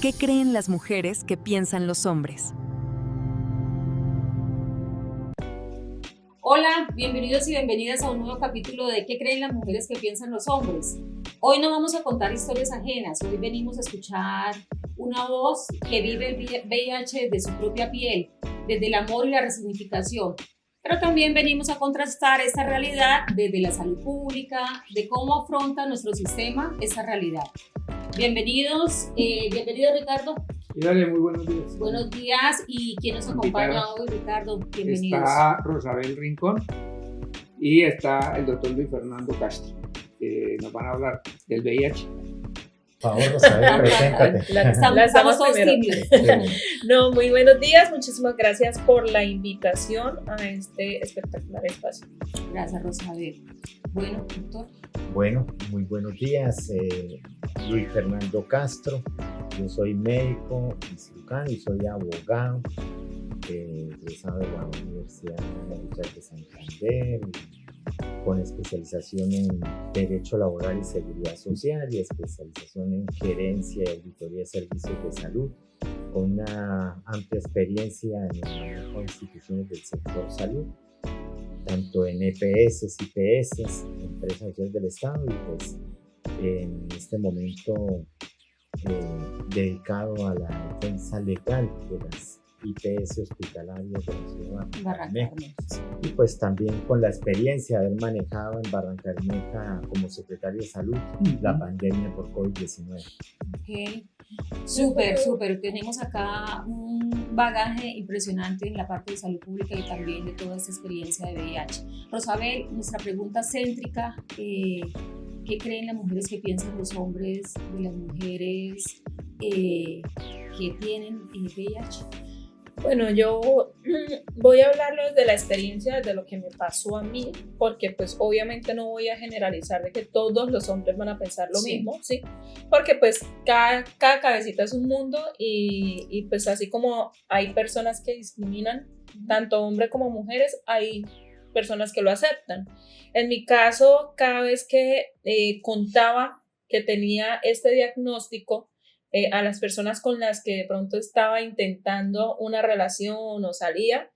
¿Qué creen las mujeres que piensan los hombres? Hola, bienvenidos y bienvenidas a un nuevo capítulo de ¿Qué creen las mujeres que piensan los hombres? Hoy no vamos a contar historias ajenas, hoy venimos a escuchar una voz que vive el VIH desde su propia piel, desde el amor y la resignificación. Pero también venimos a contrastar esta realidad desde la salud pública, de cómo afronta nuestro sistema esta realidad. Bienvenido Ricardo. Dale, muy buenos días. Buenos días, ¿y quién nos acompaña hoy, Ricardo? Bienvenidos. Está Rosabel Rincón y está el doctor Luis Fernando Castro, que nos van a hablar del VIH. Por favor, Rosabel, preséntate. Estamos todos tímidos. No, muy buenos días, muchísimas gracias por la invitación a este espectacular espacio. Gracias, Rosabel. Bueno, doctor. Bueno, muy buenos días, Luis Fernando Castro. Yo soy médico y cirujano y soy abogado, egresado de la Universidad Nacional de Santander, con especialización en Derecho Laboral y Seguridad Social y especialización en Gerencia y Auditoría de Servicios de Salud, con una amplia experiencia en el manejo de instituciones del sector salud, tanto en EPS, IPS, Empresas Sociales del Estado, y pues en este momento dedicado a la defensa legal de las IPS hospitalarias de la ciudad de Barrancabermeja. Y pues también con la experiencia de haber manejado en Barrancabermeja como secretario de salud la pandemia por COVID-19. Ok, súper. Tenemos acá un bagaje impresionante en la parte de salud pública y también de toda esta experiencia de VIH. Rosabel, nuestra pregunta céntrica, ¿qué creen las mujeres que piensan los hombres de las mujeres que tienen VIH? Bueno, yo voy a hablarles de la experiencia, de lo que me pasó a mí, porque pues obviamente no voy a generalizar de que todos los hombres van a pensar lo mismo, ¿sí? Porque pues cada cabecita es un mundo y pues así como hay personas que discriminan, tanto hombres como mujeres, hay personas que lo aceptan. En mi caso, cada vez que contaba que tenía este diagnóstico, a las personas con las que de pronto estaba intentando una relación o salía,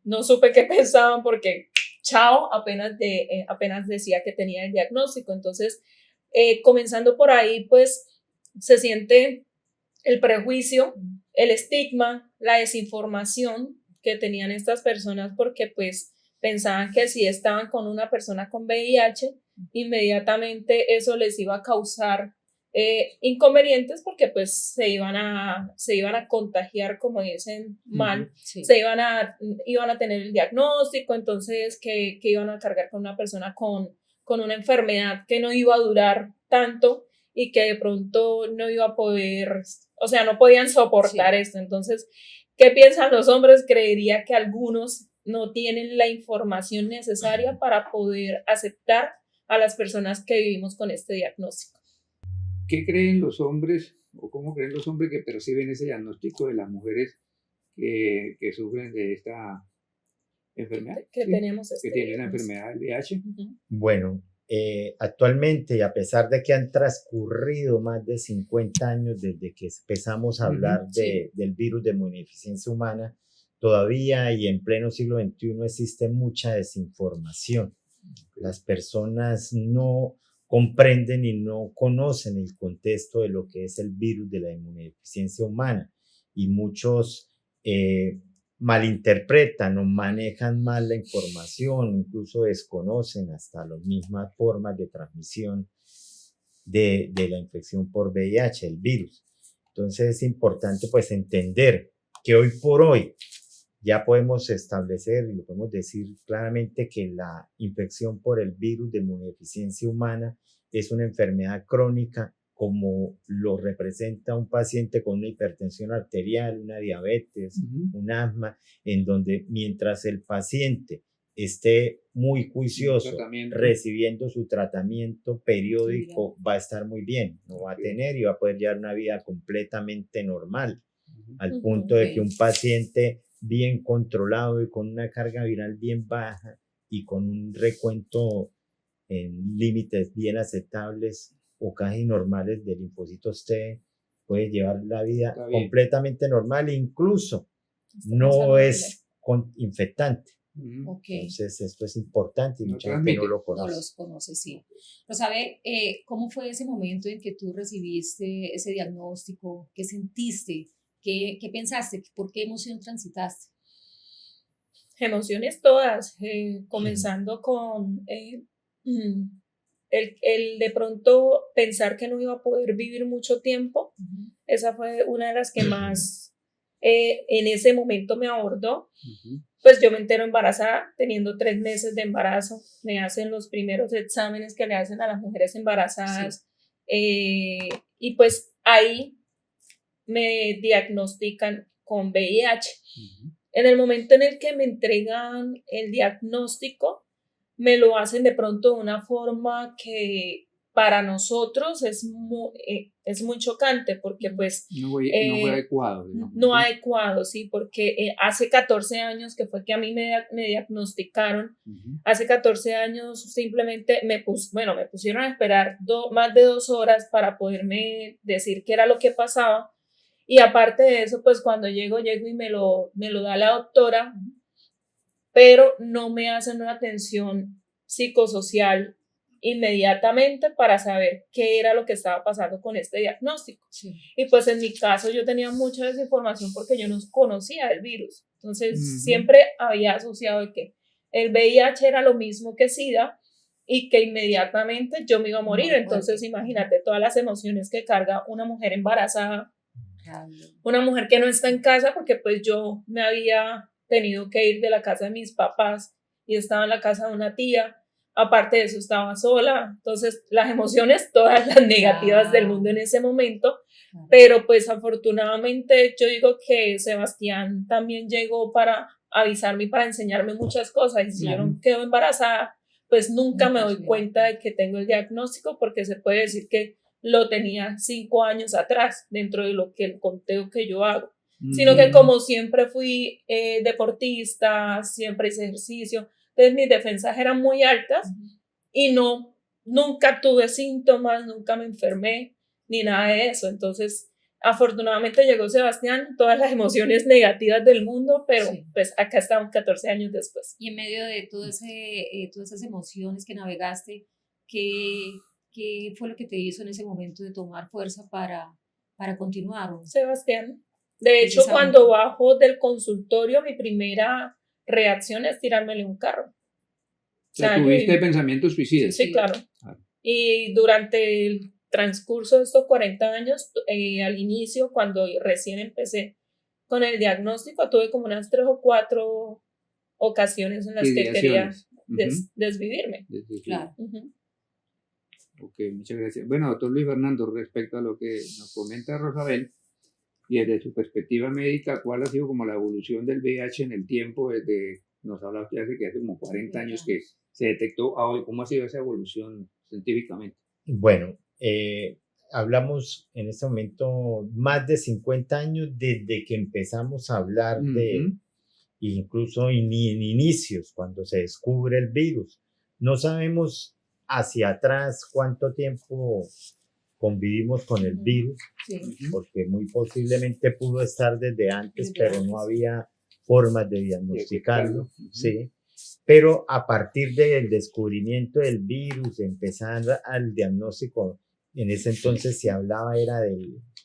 no supe qué pensaban porque chao, apenas decía que tenía el diagnóstico. Entonces, comenzando por ahí, pues se siente el prejuicio, el estigma, la desinformación que tenían estas personas porque pues pensaban que si estaban con una persona con VIH, inmediatamente eso les iba a causar inconvenientes porque pues se iban a contagiar, como dicen mal, sí. iban a tener el diagnóstico, entonces que iban a cargar con una persona con una enfermedad que no iba a durar tanto y que de pronto no iba a poder, o sea, no podían soportar esto. Entonces, ¿qué piensan los hombres? Creería que algunos no tienen la información necesaria para poder aceptar a las personas que vivimos con este diagnóstico. ¿Qué creen los hombres o cómo creen los hombres que perciben ese diagnóstico de las mujeres que sufren de esta enfermedad? Que tenemos que tienen la enfermedad del VIH. Bueno, actualmente, y a pesar de que han transcurrido más de 50 años desde que empezamos a hablar del virus de inmunodeficiencia humana, todavía y en pleno siglo XXI existe mucha desinformación. Las personas no comprenden y no conocen el contexto de lo que es el virus de la inmunodeficiencia humana, y muchos malinterpretan o manejan mal la información, incluso desconocen hasta las mismas formas de transmisión de la infección por VIH, el virus. Entonces es importante pues entender que hoy por hoy ya podemos establecer y lo podemos decir claramente que la infección por el virus de inmunodeficiencia humana es una enfermedad crónica como lo representa un paciente con una hipertensión arterial, una diabetes, un asma, en donde mientras el paciente esté muy juicioso recibiendo su tratamiento periódico, va a estar muy bien, no va a tener y va a poder llevar una vida completamente normal, al punto de que un paciente bien controlado y con una carga viral bien baja y con un recuento en límites bien aceptables o casi normales de linfocitos T, puede llevar la vida Está bien. completamente normal, incluso Está no saludable. es infectante. Ujú. Ok. Entonces, esto es importante y No mucha gente no transmite. lo No conoce. los conoce, sí. Pero sabe, ¿cómo fue ese momento en que tú recibiste ese diagnóstico? ¿Qué sentiste? ¿Qué pensaste? ¿Por qué emoción transitaste? Emociones todas, comenzando con el de pronto pensar que no iba a poder vivir mucho tiempo. Esa fue una de las que más en ese momento me abordó. Ujú. Pues yo me entero embarazada, teniendo 3 meses de embarazo, me hacen los primeros exámenes que le hacen a las mujeres embarazadas, y pues ahí me diagnostican con VIH. Ujú. En el momento en el que me entregan el diagnóstico, me lo hacen de pronto de una forma que para nosotros es muy chocante, porque pues No fue adecuado, digamos, no ¿sí? adecuado, sí, porque hace 14 años que fue que a mí me diagnosticaron. Ujú. Hace 14 años simplemente me pusieron a esperar más de 2 horas para poderme decir qué era lo que pasaba. Y aparte de eso, pues cuando llego y me lo da la doctora, pero no me hacen una atención psicosocial inmediatamente para saber qué era lo que estaba pasando con este diagnóstico. Sí. Y pues en mi caso yo tenía mucha desinformación porque yo no conocía el virus. Entonces Ujú. siempre había asociado de que el VIH era lo mismo que SIDA y que inmediatamente yo me iba a morir. Muy fuerte. Entonces imagínate todas las emociones que carga una mujer embarazada, Claro. una mujer que no está en casa, porque pues yo me había tenido que ir de la casa de mis papás y estaba en la casa de una tía. Aparte de eso estaba sola, entonces las emociones todas las negativas del mundo en ese momento, pero pues afortunadamente yo digo que Sebastián también llegó para avisarme y para enseñarme muchas cosas, y si yo no quedo embarazada, pues nunca me doy cuenta de que tengo el diagnóstico, porque se puede decir que lo tenía 5 años atrás dentro de lo que el conteo que yo hago, sino que como siempre fui deportista, siempre hice ejercicio, entonces mis defensas eran muy altas y nunca tuve síntomas, nunca me enfermé, ni nada de eso. Entonces, afortunadamente llegó Sebastián, todas las emociones negativas del mundo, pero Sí. pues acá estamos 14 años después. Y en medio de todas esas emociones que navegaste, ¿qué fue lo que te hizo en ese momento de tomar fuerza para continuar? Sebastián. De hecho, Precisamente. cuando bajo del consultorio, mi primera reacción es tirármele un carro. O sea, tuviste yo- pensamientos suicidas. Sí, claro. Claro. Y durante el transcurso de estos 40 años, al inicio, cuando recién empecé con el diagnóstico, tuve como unas 3 o 4 ocasiones en las que quería Ideaciones. desvivirme. Claro. Ujú. Ok, muchas gracias. Bueno, doctor Luis Fernando, respecto a lo que nos comenta Rosabel, y desde su perspectiva médica, ¿cuál ha sido como la evolución del VIH en el tiempo? Desde, nos habla usted hace como 40 años que se detectó a hoy. ¿Cómo ha sido esa evolución científicamente? Bueno, hablamos en este momento más de 50 años desde que empezamos a hablar de, incluso en inicios, cuando se descubre el virus. No sabemos hacia atrás cuánto tiempo convivimos con el virus, Sí. porque muy posiblemente pudo estar desde antes, pero no había formas de diagnosticarlo, ¿sí? Pero a partir del descubrimiento del virus, empezar al diagnóstico, en ese entonces se hablaba era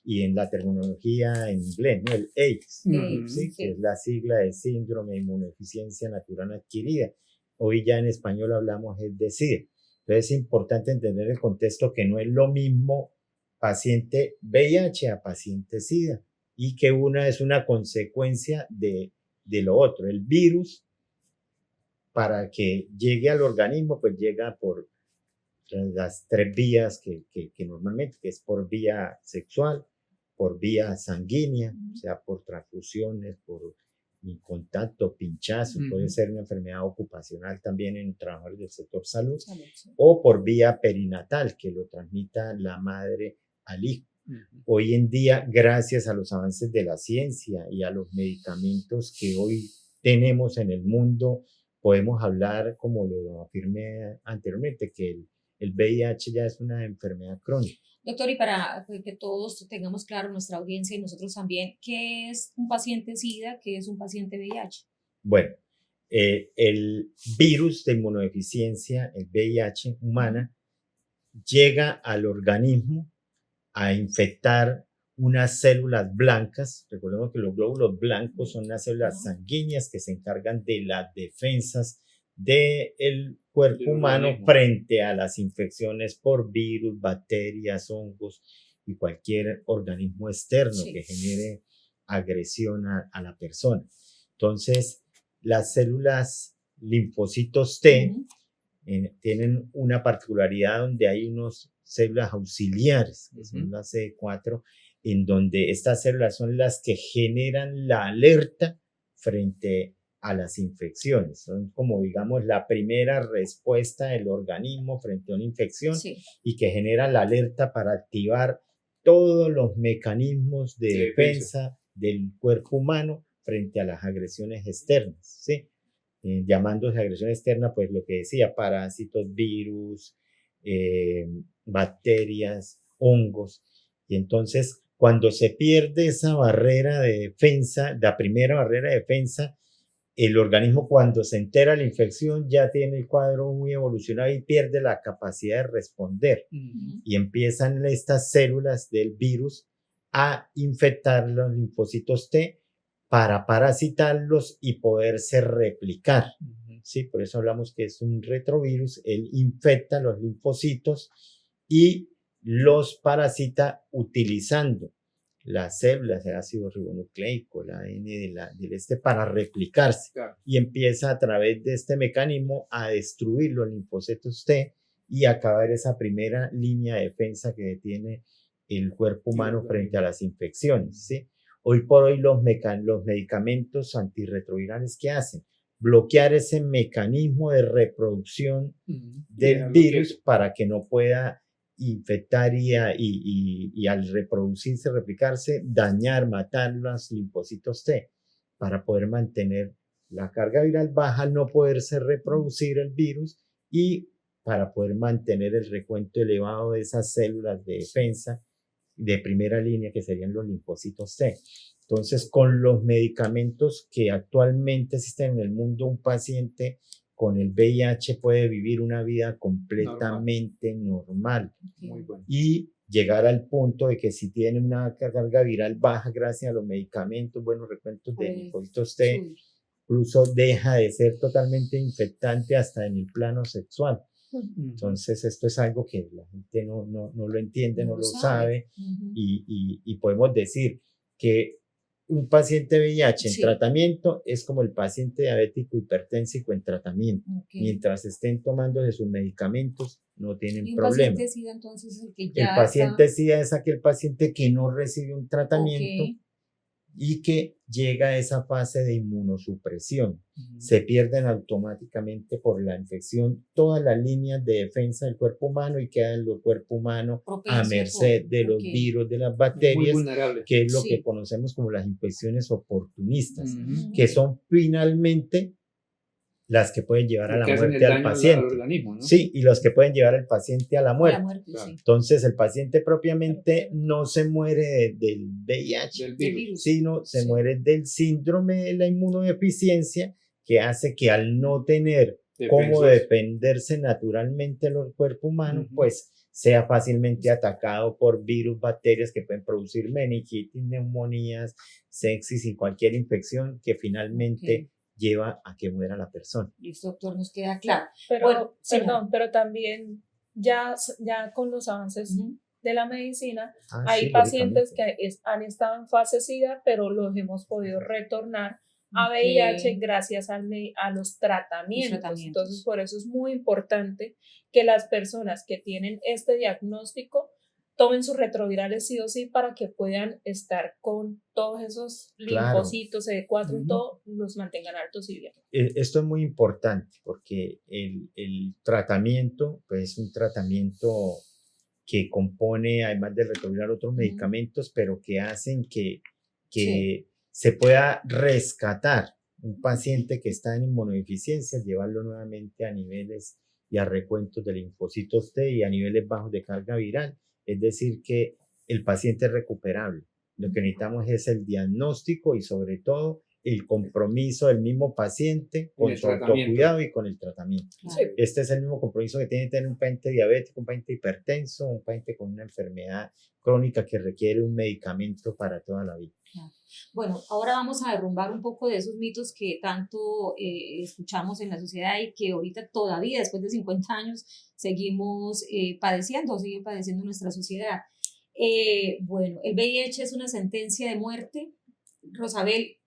y en la terminología en inglés, ¿no? El AIDS, ¿sí? Que es la sigla de síndrome de inmunodeficiencia natural adquirida. Hoy ya en español hablamos de SIDA. Entonces es importante entender el contexto, que no es lo mismo paciente VIH a paciente SIDA, y que una es una consecuencia de lo otro. El virus, para que llegue al organismo, pues llega por las 3 vías que normalmente, que es por vía sexual, por vía sanguínea, o sea, por transfusiones, por contacto, pinchazo, puede ser una enfermedad ocupacional también en trabajadores del sector salud, o por vía perinatal, que lo transmita la madre al hijo. Hoy en día, gracias a los avances de la ciencia y a los medicamentos que hoy tenemos en el mundo, podemos hablar, como lo afirmé anteriormente, que el VIH ya es una enfermedad crónica. Doctor, y para que todos tengamos claro, nuestra audiencia y nosotros también, ¿qué es un paciente SIDA? ¿Qué es un paciente VIH? Bueno, el virus de inmunodeficiencia, el VIH humana, llega al organismo a infectar unas células blancas. Recordemos que los glóbulos blancos son las células sanguíneas que se encargan de las defensas del cuerpo humano frente a las infecciones por virus, bacterias, hongos y cualquier organismo externo que genere agresión a la persona. Entonces, las células linfocitos T tienen una particularidad donde hay unas células auxiliares, que son las CD4, en donde estas células son las que generan la alerta frente a las infecciones. Son como, digamos, la primera respuesta del organismo frente a una infección y que genera la alerta para activar todos los mecanismos de defensa del cuerpo humano frente a las agresiones externas, ¿sí? Llamándose agresión externa, pues lo que decía, parásitos, virus, bacterias, hongos. Y entonces, cuando se pierde esa barrera de defensa, la primera barrera de defensa, el organismo, cuando se entera de la infección, ya tiene el cuadro muy evolucionado y pierde la capacidad de responder. Y empiezan estas células del virus a infectar los linfocitos T para parasitarlos y poderse replicar. ¿Sí? Por eso hablamos que es un retrovirus. Él infecta los linfocitos y los parasita utilizando las células, el ácido ribonucleico, el ADN para replicarse. Y empieza a través de este mecanismo a destruir los linfocitos T y acabar esa primera línea de defensa que tiene el cuerpo humano frente a las infecciones, ¿sí? Hoy por hoy los medicamentos antirretrovirales, ¿qué hacen? Bloquear ese mecanismo de reproducción del virus para que no pueda infectar y al reproducirse, replicarse, dañar, matar los linfocitos T para poder mantener la carga viral baja, al no poderse reproducir el virus y para poder mantener el recuento elevado de esas células de defensa de primera línea que serían los linfocitos T. Entonces, con los medicamentos que actualmente existen en el mundo, un paciente con el VIH puede vivir una vida completamente normal. Muy bueno. Y llegar al punto de que si tiene una carga viral baja gracias a los medicamentos, buenos recuentos de linfocitos T, incluso deja de ser totalmente infectante hasta en el plano sexual. Entonces esto es algo que la gente no lo entiende, no lo sabe y podemos decir que un paciente VIH en tratamiento es como el paciente diabético hipertensivo en tratamiento. Mientras estén tomando de sus medicamentos no tienen problema. ¿El paciente SIDA entonces es el que ya El paciente SIDA es aquel paciente que no recibe un tratamiento y que llega a esa fase de inmunosupresión. Se pierden automáticamente por la infección todas las líneas de defensa del cuerpo humano y queda el cuerpo humano a merced de los virus, de las bacterias, que es lo que conocemos como las infecciones oportunistas, que son finalmente las que pueden llevar a la muerte al paciente. Organismo, ¿no? Sí, y los que pueden llevar al paciente a la muerte. Entonces, el paciente propiamente no se muere del VIH, Del virus. sino se muere del síndrome de la inmunodeficiencia, que hace que al no tener cómo defenderse naturalmente el cuerpo humano, pues sea fácilmente atacado por virus, bacterias que pueden producir meningitis, neumonías, sepsis y cualquier infección que finalmente lleva a que muera la persona. Listo, doctor, nos queda claro. Pero, bueno, pero también ya con los avances de la medicina, hay pacientes que han estado en fase SIDA, pero los hemos podido retornar a VIH gracias a los tratamientos. Entonces, por eso es muy importante que las personas que tienen este diagnóstico tomen sus retrovirales sí o sí para que puedan estar con todos esos linfocitos CD4 y todo, los mantengan altos y bien. Esto es muy importante porque el tratamiento, pues es un tratamiento que compone, además del retroviral, otros medicamentos, pero que hacen que se pueda rescatar un paciente que está en inmunodeficiencia, llevarlo nuevamente a niveles y a recuentos de linfocitos T y a niveles bajos de carga viral es decir, que el paciente es recuperable. Lo que necesitamos es el diagnóstico y sobre todo el compromiso del mismo paciente con el su tratamiento. autocuidado y con el tratamiento. Claro. Sí. Este es el mismo compromiso que tiene que tener un paciente diabético, un paciente hipertenso, un paciente con una enfermedad crónica que requiere un medicamento para toda la vida. Bueno, ahora vamos a derrumbar un poco de esos mitos que tanto escuchamos en la sociedad y que ahorita todavía, después de 50 años, seguimos sigue padeciendo nuestra sociedad. Bueno, el VIH es una sentencia de muerte. Rosabel,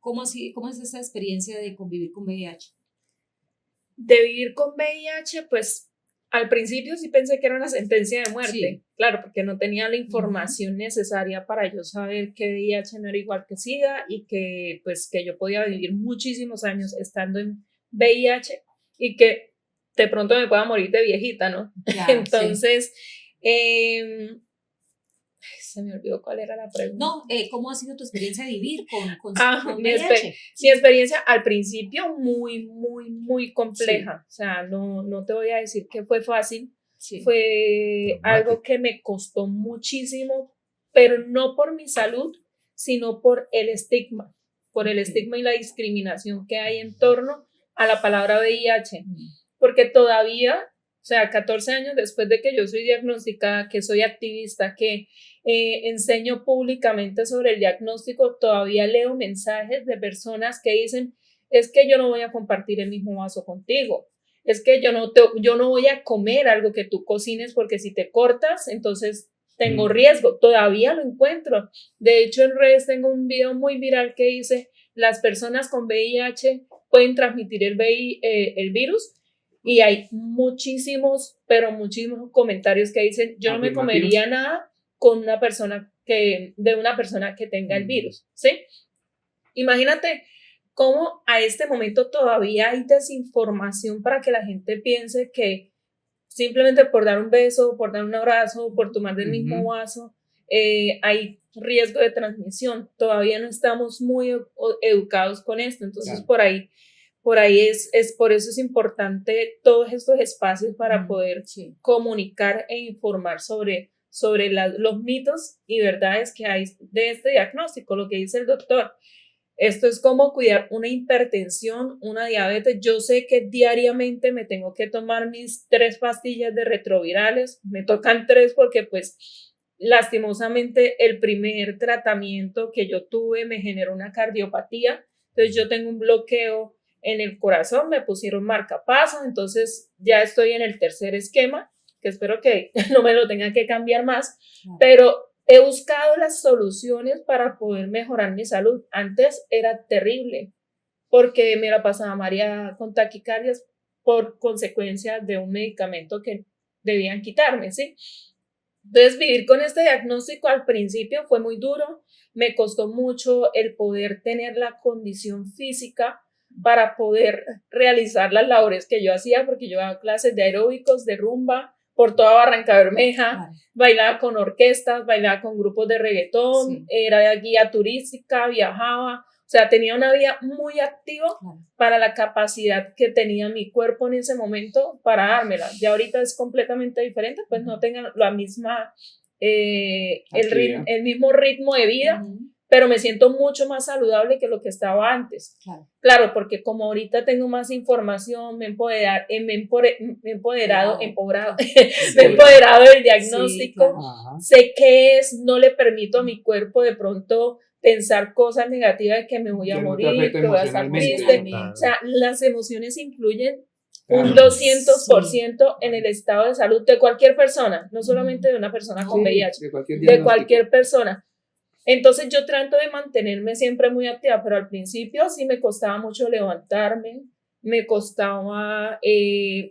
¿cómo es esa experiencia de convivir con VIH? De vivir con VIH, pues al principio sí pensé que era una sentencia de muerte, Sí. claro, porque no tenía la información necesaria para yo saber que VIH no era igual que SIDA y que pues que yo podía vivir muchísimos años estando en VIH y que de pronto me pueda morir de viejita, ¿no? Claro, Entonces, se me olvidó cuál era la pregunta. No, ¿cómo ha sido tu experiencia de vivir con Mi VIH? experiencia al principio muy compleja, o sea, no te voy a decir que fue fácil, Sí. fue Traumático. algo que me costó muchísimo, pero no por mi salud, sino por el estigma y la discriminación que hay en torno a la palabra VIH, porque todavía, o sea, 14 años después de que yo soy diagnosticada, que soy activista, que enseño públicamente sobre el diagnóstico, todavía leo mensajes de personas que dicen, es que yo no voy a compartir el mismo vaso contigo, es que yo no voy a comer algo que tú cocines porque si te cortas, entonces tengo riesgo. Todavía lo encuentro. De hecho, en redes tengo un video muy viral que dice, las personas con VIH pueden transmitir el virus, y hay muchísimos comentarios que dicen, yo no me comería nada con de una persona que tenga el virus, ¿sí? Imagínate cómo a este momento todavía hay desinformación para que la gente piense que simplemente por dar un beso, por dar un abrazo, por tomar del mismo vaso, hay riesgo de transmisión. Todavía no estamos muy educados con esto, entonces claro. Por ahí por eso es importante todos estos espacios para poder comunicar e informar sobre los mitos y verdades que hay de este diagnóstico, lo que dice el doctor. Esto es como cuidar una hipertensión, una diabetes. Yo sé que diariamente me tengo que tomar mis 3 pastillas de retrovirales. Me tocan 3 porque pues lastimosamente el primer tratamiento que yo tuve me generó una cardiopatía. Entonces yo tengo un bloqueo en el corazón, me pusieron marcapasos, entonces ya estoy en el tercer esquema, que espero que no me lo tengan que cambiar más, pero he buscado las soluciones para poder mejorar mi salud. Antes era terrible, porque me la pasaba mareada con taquicardias por consecuencia de un medicamento que debían quitarme, ¿sí? Entonces, vivir con este diagnóstico al principio fue muy duro, me costó mucho el poder tener la condición física para poder realizar las labores que yo hacía, porque yo daba clases de aeróbicos, de rumba, por toda Barranca Bermeja, bailaba con orquestas, bailaba con grupos de reggaetón, era guía turística, viajaba, o sea, tenía una vida muy activa para la capacidad que tenía mi cuerpo en ese momento para dármela. Ya ahorita es completamente diferente, pues no tengo la misma, el mismo ritmo de vida, pero me siento mucho más saludable que lo que estaba antes. Claro, porque como ahorita tengo más información, me he empoderado del diagnóstico, sé qué es, no le permito a mi cuerpo de pronto pensar cosas negativas de que me voy a morir, que voy a estar triste. O sea, las emociones influyen un 200% en el estado de salud de cualquier persona, no solamente de una persona con VIH, de cualquier persona. Entonces yo trato de mantenerme siempre muy activa, pero al principio sí me costaba mucho levantarme, me costaba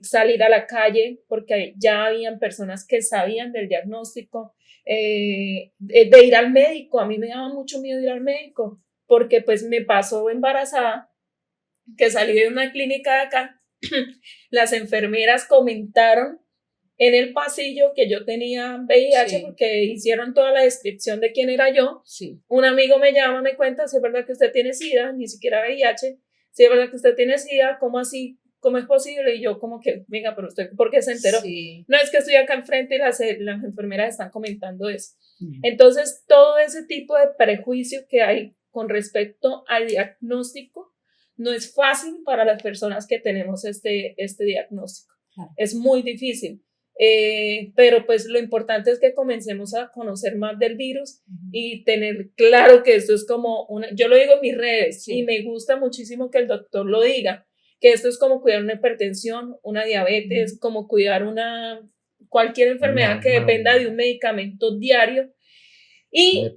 salir a la calle porque ya habían personas que sabían del diagnóstico, de ir al médico. A mí me daba mucho miedo ir al médico porque pues me pasó embarazada, que salí de una clínica de acá, las enfermeras comentaron en el pasillo que yo tenía VIH porque hicieron toda la descripción de quién era yo. Un amigo me llama, me cuenta, si es verdad que usted tiene SIDA, ni siquiera VIH, si es verdad que usted tiene SIDA, ¿cómo así ¿cómo es posible? Y yo como que, venga, pero usted, ¿por qué se enteró? Sí. No, es que estoy acá enfrente y las enfermeras están comentando eso. Entonces, todo ese tipo de prejuicio que hay con respecto al diagnóstico no es fácil para las personas que tenemos este diagnóstico. Claro. Es muy difícil. Pero pues lo importante es que comencemos a conocer más del virus y tener claro que esto es como yo lo digo en mis redes, sí, y me gusta muchísimo que el doctor lo diga, que esto es como cuidar una hipertensión, una diabetes, como cuidar cualquier enfermedad que dependa de un medicamento diario y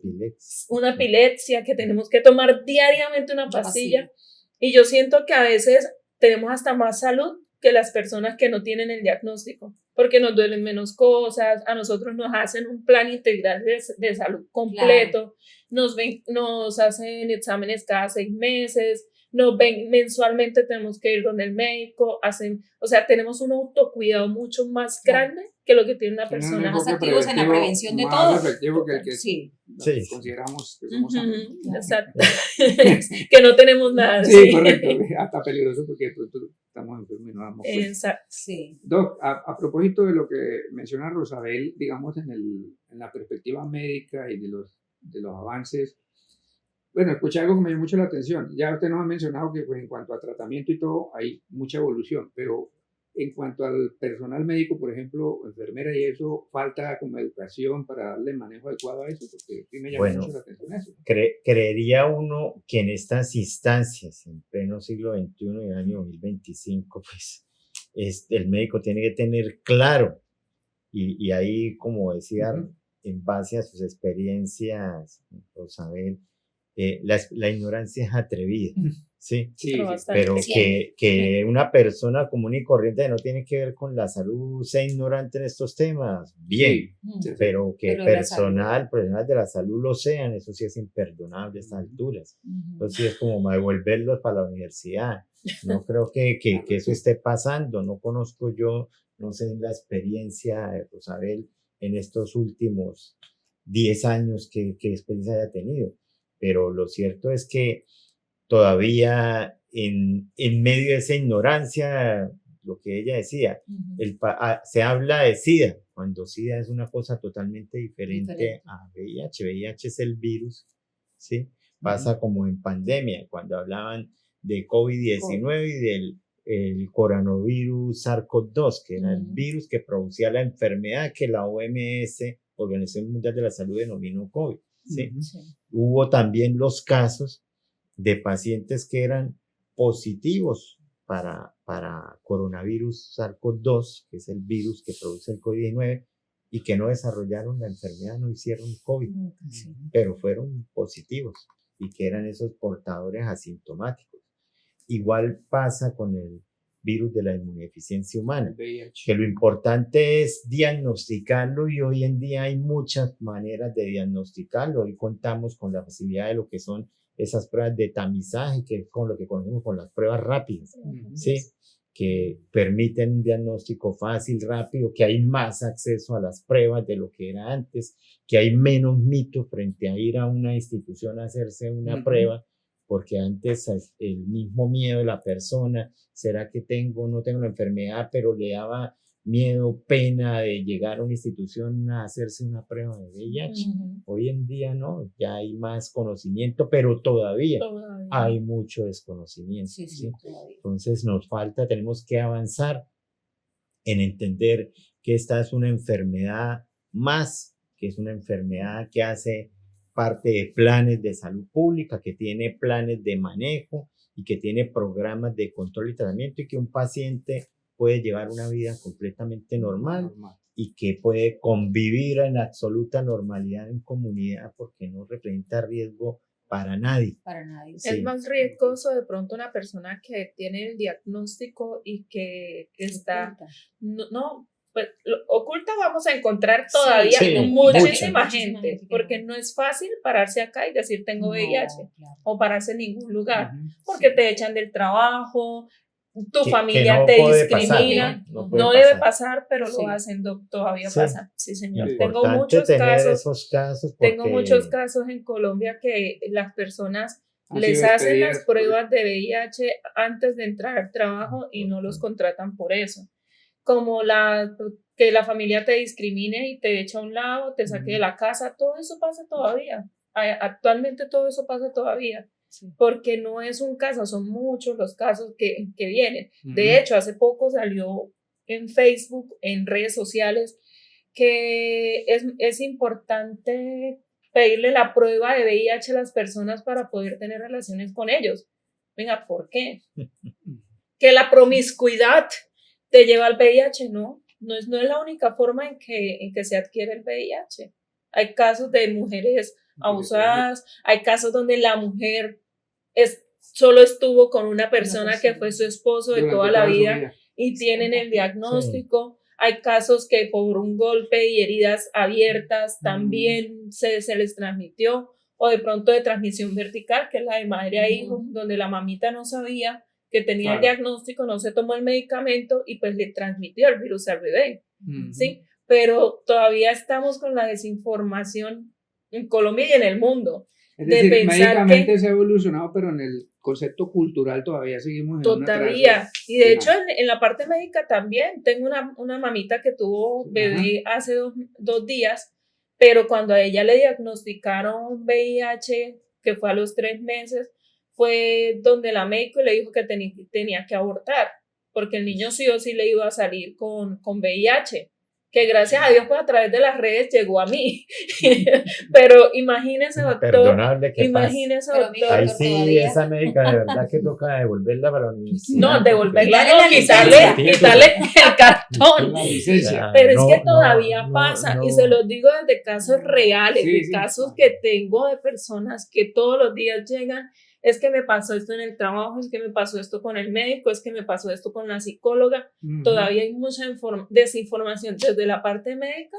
una epilepsia que tenemos que tomar diariamente una pastilla. Y yo siento que a veces tenemos hasta más salud que las personas que no tienen el diagnóstico, porque nos duelen menos cosas, a nosotros nos hacen un plan integral de salud completo, claro, nos hacen exámenes cada 6 meses, nos ven mensualmente, tenemos que ir donde el médico, o sea, tenemos un autocuidado mucho más grande que lo que tiene una persona. Más activos en la prevención de todo. Más efectivo que el que sí, consideramos que somos exacto. Que no tenemos nada. Sí, correcto. Hasta peligroso porque estamos enfermos y no damos cuenta. Exacto. Sí. Doc, a propósito de lo que menciona Rosabel, digamos en la perspectiva médica y de los avances, bueno, escuché algo que me llamó mucho la atención. Ya usted nos ha mencionado que pues, en cuanto a tratamiento y todo hay mucha evolución, pero en cuanto al personal médico, por ejemplo, enfermera y eso, falta como educación para darle manejo adecuado a eso, porque sí me llama mucho la atención eso. Creería uno que en estas instancias, en pleno siglo XXI y el año 2025, pues el médico tiene que tener claro, y ahí, como decía, en base a sus experiencias, Rosabel, la ignorancia es atrevida, ¿sí? Pero que una persona común y corriente que no tiene que ver con la salud sea ignorante en estos temas, bien, pero que profesional de la salud lo sean, eso sí es imperdonable a estas alturas. Entonces es como devolverlos para la universidad. No creo que eso esté pasando, no conozco yo, no sé la experiencia de Rosabel en estos últimos 10 años qué experiencia haya tenido. Pero lo cierto es que todavía en medio de esa ignorancia, lo que ella decía, se habla de SIDA, cuando SIDA es una cosa totalmente diferente a VIH. VIH es el virus, ¿sí? Pasa como en pandemia, cuando hablaban de COVID-19 y del el coronavirus SARS-CoV-2, que era el virus que producía la enfermedad que la OMS, Organización Mundial de la Salud, denominó COVID. ¿Sí? Hubo también los casos de pacientes que eran positivos para coronavirus SARS-CoV-2, que es el virus que produce el COVID-19, y que no desarrollaron la enfermedad, no hicieron COVID, pero fueron positivos y que eran esos portadores asintomáticos. Igual pasa con el virus de la inmunodeficiencia humana, que lo importante es diagnosticarlo, y hoy en día hay muchas maneras de diagnosticarlo. Hoy contamos con la facilidad de lo que son esas pruebas de tamizaje, que es con lo que conocemos con las pruebas rápidas, ¿sí? Que permiten un diagnóstico fácil, rápido, que hay más acceso a las pruebas de lo que era antes, que hay menos mito frente a ir a una institución a hacerse una prueba, porque antes el mismo miedo de la persona, ¿será que tengo o no tengo la enfermedad? Pero le daba miedo, pena de llegar a una institución a hacerse una prueba de VIH. Hoy en día no, ya hay más conocimiento, pero todavía hay mucho desconocimiento. ¿Sí? Entonces tenemos que avanzar en entender que esta es una enfermedad más, que es una enfermedad que hace parte de planes de salud pública, que tiene planes de manejo y que tiene programas de control y tratamiento, y que un paciente puede llevar una vida completamente normal y que puede convivir en absoluta normalidad en comunidad, porque no representa riesgo para nadie. Para nadie. Sí. Es más riesgoso de pronto una persona que tiene el diagnóstico y que está... Pues oculta vamos a encontrar todavía muchísima gente, porque no es fácil pararse acá y decir tengo VIH, o pararse en ningún lugar, porque te echan del trabajo, tu familia te discrimina, no debe pasar, pero lo hacen, todavía pasa. Sí, señor. Tengo muchos casos en Colombia que las personas Han Les sido hacen las despedidas pruebas de VIH antes de entrar al trabajo y no los contratan por eso. Como que la familia te discrimine y te echa a un lado, te saque de la casa, todo eso pasa todavía. Actualmente todo eso pasa todavía. Sí. Porque no es un caso, son muchos los casos que vienen. Ujú. De hecho, hace poco salió en Facebook, en redes sociales, que es importante pedirle la prueba de VIH a las personas para poder tener relaciones con ellos. Venga, ¿por qué? Que la promiscuidad te lleva al VIH, no es la única forma en que se adquiere el VIH. Hay casos de mujeres abusadas, hay casos donde la mujer solo estuvo con una persona que fue su esposo de durante toda la su vida y Sí, tienen el sí. diagnóstico. Hay casos que por un golpe y heridas abiertas también se les transmitió, o de pronto de transmisión vertical, que es la de madre a hijo, donde la mamita no sabía que tenía el Claro. diagnóstico, no se tomó el medicamento y pues le transmitió el virus al bebé, Ujú. ¿sí? Pero todavía estamos con la desinformación en Colombia y en el mundo. Es de decir, pensar médicamente que- se ha evolucionado, pero en el concepto cultural todavía seguimos en un atraso. Todavía. Y de Sí, hecho, en la parte médica también. Tengo una mamita que tuvo Sí, bebé hace dos días, pero cuando a ella le diagnosticaron VIH, que fue a los 3 meses, fue donde la médico le dijo que tenía que abortar, porque el niño sí o sí le iba a salir con VIH, que gracias a Dios pues a través de las redes llegó a mí. Pero imagínese, doctor, Imperdonable que pase. imagínese, Pero, doctor. Ahí Doctor, sí, todavía. esa médica de verdad que toca devolverla para la universidad. No, devolverla, Quitarle la quitarle licencia. el cartón. La licencia. Pero es No, que todavía no, pasa, no. y se los digo desde casos reales, Sí, de sí. casos que tengo de personas que todos los días llegan, es que me pasó esto en el trabajo, es que me pasó esto con el médico, es que me pasó esto con la psicóloga. Ujú. Todavía hay mucha desinformación desde la parte médica,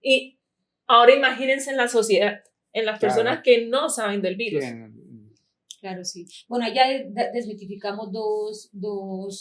y ahora imagínense en la sociedad, en las Claro. personas que no saben del virus. Claro, sí. Bueno, ya desmitificamos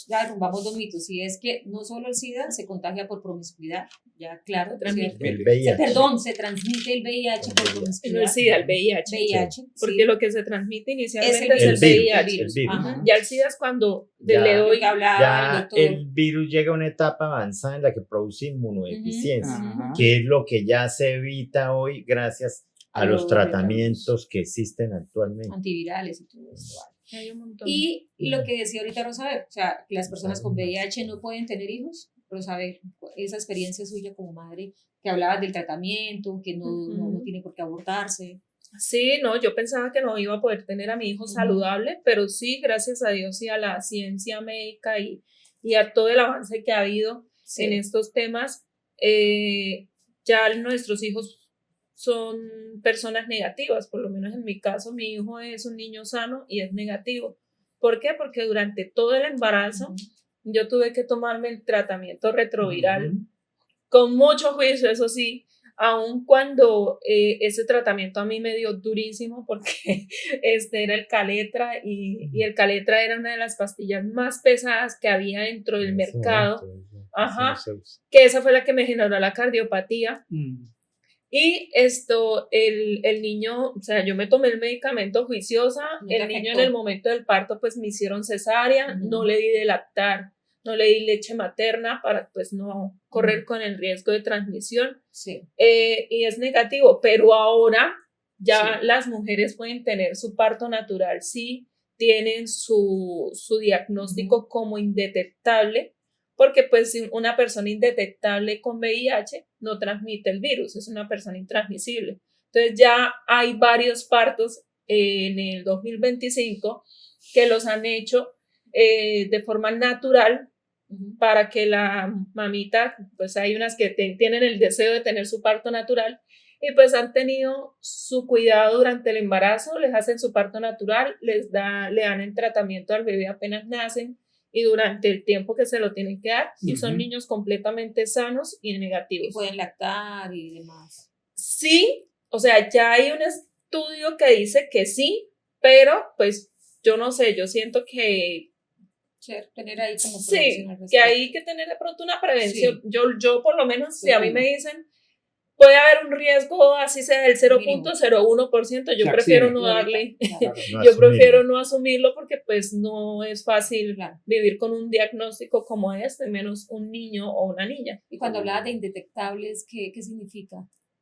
ya derrumbamos dos mitos, y es que no solo el SIDA se contagia por promiscuidad, ya claro, Se transmite. ¿cierto? El VIH. Perdón, se transmite el VIH por No promiscuidad. el SIDA, el VIH. VIH, Porque sí. lo que se transmite inicialmente Es es el el virus, VIH. el virus. Ajá. Ajá. Ya el SIDA es cuando Ya. le Lo doy que hablaba el Ya doctor. el virus llega a una etapa avanzada en la que produce inmunodeficiencia, Ajá. que es lo que ya se evita hoy gracias a los tratamientos que existen actualmente. Antivirales y todo esto. ¿vale? hay un montón. Y lo que decía ahorita Rosabe, o sea, que las personas con VIH no pueden tener hijos. Rosabe, esa experiencia suya como madre, que hablabas del tratamiento, que no tiene por qué abortarse. Sí, no, yo pensaba que no iba a poder tener a mi hijo saludable, pero sí, gracias a Dios y a la ciencia médica y a todo el avance que ha habido Sí. en estos temas, ya nuestros hijos son personas negativas. Por lo menos en mi caso, mi hijo es un niño sano y es negativo. ¿Por qué? Porque durante todo el embarazo yo tuve que tomarme el tratamiento retroviral con mucho juicio, eso sí, aun cuando ese tratamiento a mí me dio durísimo, porque era el Caletra, y el Caletra era una de las pastillas más pesadas que había dentro del mercado. Ajá. Que esa fue la que me generó la cardiopatía. Y el niño, o sea, yo me tomé el medicamento juiciosa, No te el niño en afectó. el momento del parto pues me hicieron cesárea, Ujú. no le di de lactar, no le di leche materna para pues no correr con el riesgo de transmisión, Sí. y es negativo, pero ahora ya Sí. las mujeres pueden tener su parto natural si tienen su diagnóstico como indetectable, porque pues una persona indetectable con VIH no transmite el virus, es una persona intransmisible. Entonces ya hay varios partos en el 2025 que los han hecho de forma natural, para que la mamita, pues hay unas que tienen el deseo de tener su parto natural y pues han tenido su cuidado durante el embarazo, les hacen su parto natural, le dan el tratamiento al bebé apenas nacen y durante el tiempo que se lo tienen que dar, y son niños completamente sanos y negativos. Y pueden lactar y demás. Sí, o sea, ya hay un estudio que dice que sí, pero pues yo no sé, yo siento que Tener ahí como sí, que hay que tener de pronto una prevención. Sí. Yo por lo menos, si a mí me dicen puede haber un riesgo, así sea del 0.01%, yo Se prefiero abstiene. no darle, Claro. No yo asumirlo. prefiero no asumirlo porque pues no es fácil Claro. vivir con un diagnóstico como este, menos un niño o una niña, Y cuando hablabas de indetectables, ¿qué significa?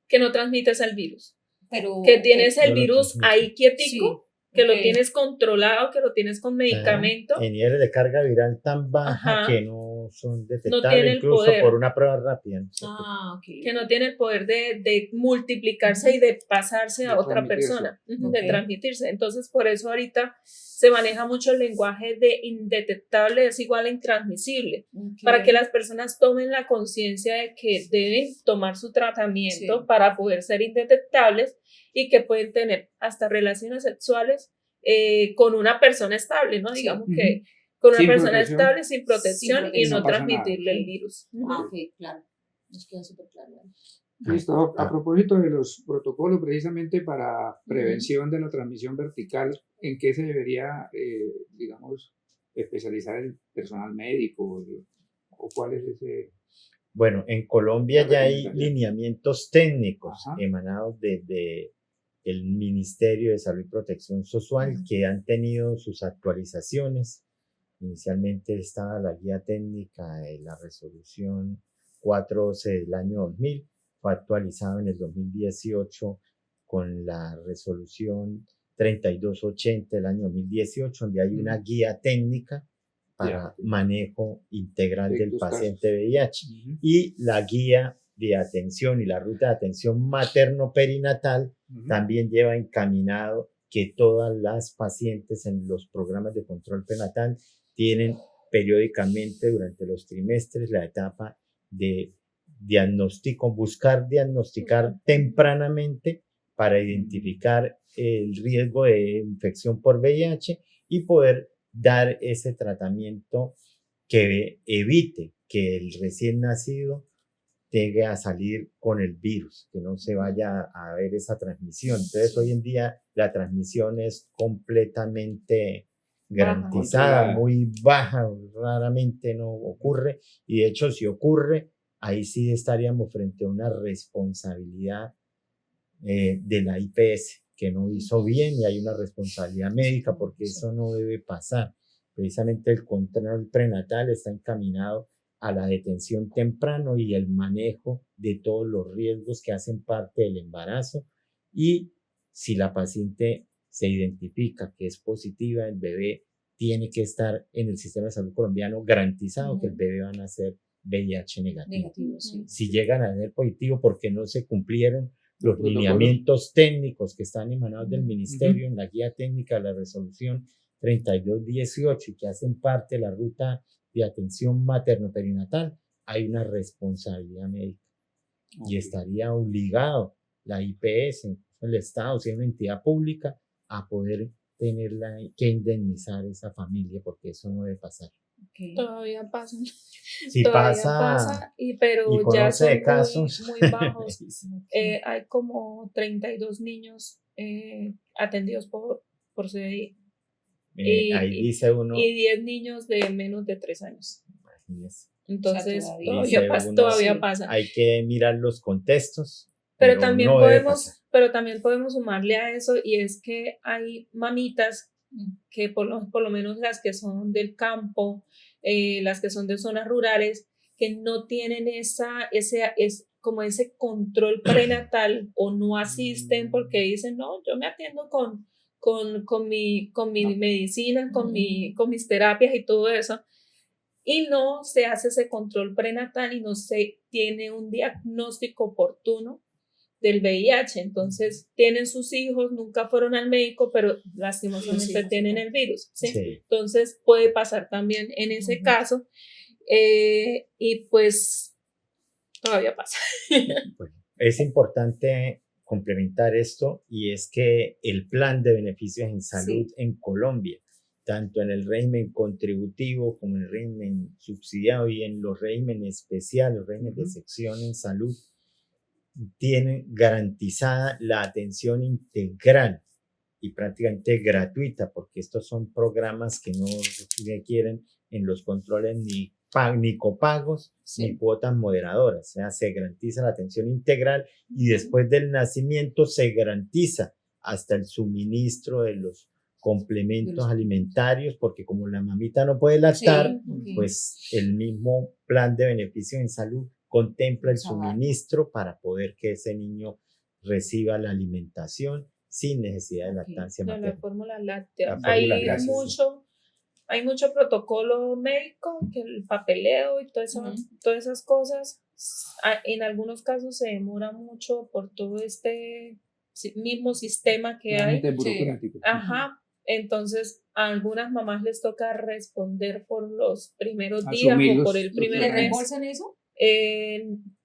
que no transmites el virus, Pero, que tienes el No lo virus transmite. ahí quietico, que lo ok. tienes controlado, que lo tienes con medicamento, En niveles de carga viral tan baja Ajá. que no son tiene detectables, el incluso poder. por una prueba rápida. ¿no? Ah, ok. que no tiene el poder de multiplicarse y de pasarse De a otra transmitirse. persona, de Ok. transmitirse. Entonces, por eso ahorita se maneja mucho el lenguaje de indetectable es igual a intransmisible, Ok. para que las personas tomen la conciencia de que deben tomar su tratamiento Sí. para poder ser indetectables y que pueden tener hasta relaciones sexuales con una persona estable, ¿no? Sí. Digamos Ujú. que con una Sin persona protección. estable, sin protección, y protección. no No pasa nada. transmitirle el virus. Ah, ok, claro. Nos queda súper claro. Listo. A Ah. propósito de los protocolos precisamente para prevención de la transmisión vertical, ¿en qué se debería, digamos, especializar el personal médico? ¿O cuál es ese? Bueno, en Colombia La ya hay recomendación. lineamientos técnicos Ajá. emanados desde el Ministerio de Salud y Protección Social Ujú. que han tenido sus actualizaciones. Inicialmente estaba la guía técnica de la resolución 412 del año 2000, fue actualizado en el 2018 con la resolución 3280 del año 2018, donde hay una Ujú. guía técnica para Ya. manejo integral De del tus paciente casos. VIH Ujú. y la guía de atención y la ruta de atención materno-perinatal Ujú. también lleva encaminado que todas las pacientes en los programas de control prenatal tienen periódicamente durante los trimestres la etapa de diagnóstico, buscar diagnosticar tempranamente para identificar el riesgo de infección por VIH y poder dar ese tratamiento que evite que el recién nacido llegue a salir con el virus, que no se vaya a ver esa transmisión. Entonces, hoy en día la transmisión es completamente garantizada, Controlada. muy baja, raramente no ocurre, y de hecho, si ocurre, ahí sí estaríamos frente a una responsabilidad de la IPS, que no hizo bien, y hay una responsabilidad médica porque eso no debe pasar. Precisamente el control prenatal está encaminado a la detención temprano y el manejo de todos los riesgos que hacen parte del embarazo, y si la paciente se identifica que es positiva, el bebé tiene que estar en el sistema de salud colombiano garantizado que el bebé va a nacer VIH negativo. Negativo, sí. Si llegan a ser positivo porque no se cumplieron los Protocolos. lineamientos técnicos que están emanados del Ujú. ministerio en la guía técnica de la resolución 3218 y que hacen parte de la ruta de atención materno-perinatal, hay una responsabilidad médica y Ok. estaría obligado la IPS, el Estado, si es una entidad pública, a poder tenerla que indemnizar a esa familia porque eso no debe pasar. Ok. Todavía pasa. Si Todavía pasa pero y ya conoce son de casos, muy bajos. Ok. Hay como 32 niños atendidos por CDI ahí y, dice uno, y 10 niños de menos de 3 años. imagínese, Entonces, todavía. Dice uno, todavía sí. pasa. hay que mirar los contextos, Pero también no debe pasar. pero también podemos sumarle a eso, y es que hay mamitas que por lo menos las que son del campo, las que son de zonas rurales, que no tienen como ese control prenatal o no asisten porque dicen, no, yo me atiendo con mi medicina, con mis terapias y todo eso, y no se hace ese control prenatal y no se tiene un diagnóstico oportuno del VIH. Entonces tienen sus hijos, nunca fueron al médico, pero lastimosamente Sí, sí, tienen sí. el virus, ¿sí? Sí. Entonces puede pasar también en ese caso, y pues todavía pasa. Bueno, es importante complementar esto, y es que el plan de beneficios en salud en Colombia, tanto en el régimen contributivo como en el régimen subsidiado y en los regímenes especiales, los regímenes de excepción en salud, tienen garantizada la atención integral y prácticamente gratuita, porque estos son programas que no requieren en los controles ni ni copagos ni cuotas moderadoras. O sea, se garantiza la atención integral y después del nacimiento se garantiza hasta el suministro de los complementos alimentarios, porque como la mamita no puede lactar, pues el mismo plan de beneficios en salud contempla el suministro para poder que ese niño reciba la alimentación sin necesidad de lactancia materna. La fórmula láctea. Hay Hay mucho protocolo médico, que el papeleo y todas esas cosas. En algunos casos se demora mucho por todo este mismo sistema que hay. Burocrático. Ajá. Entonces, a algunas mamás les toca responder por los primeros días o por el primer ¿Le mes. reembolsan eso?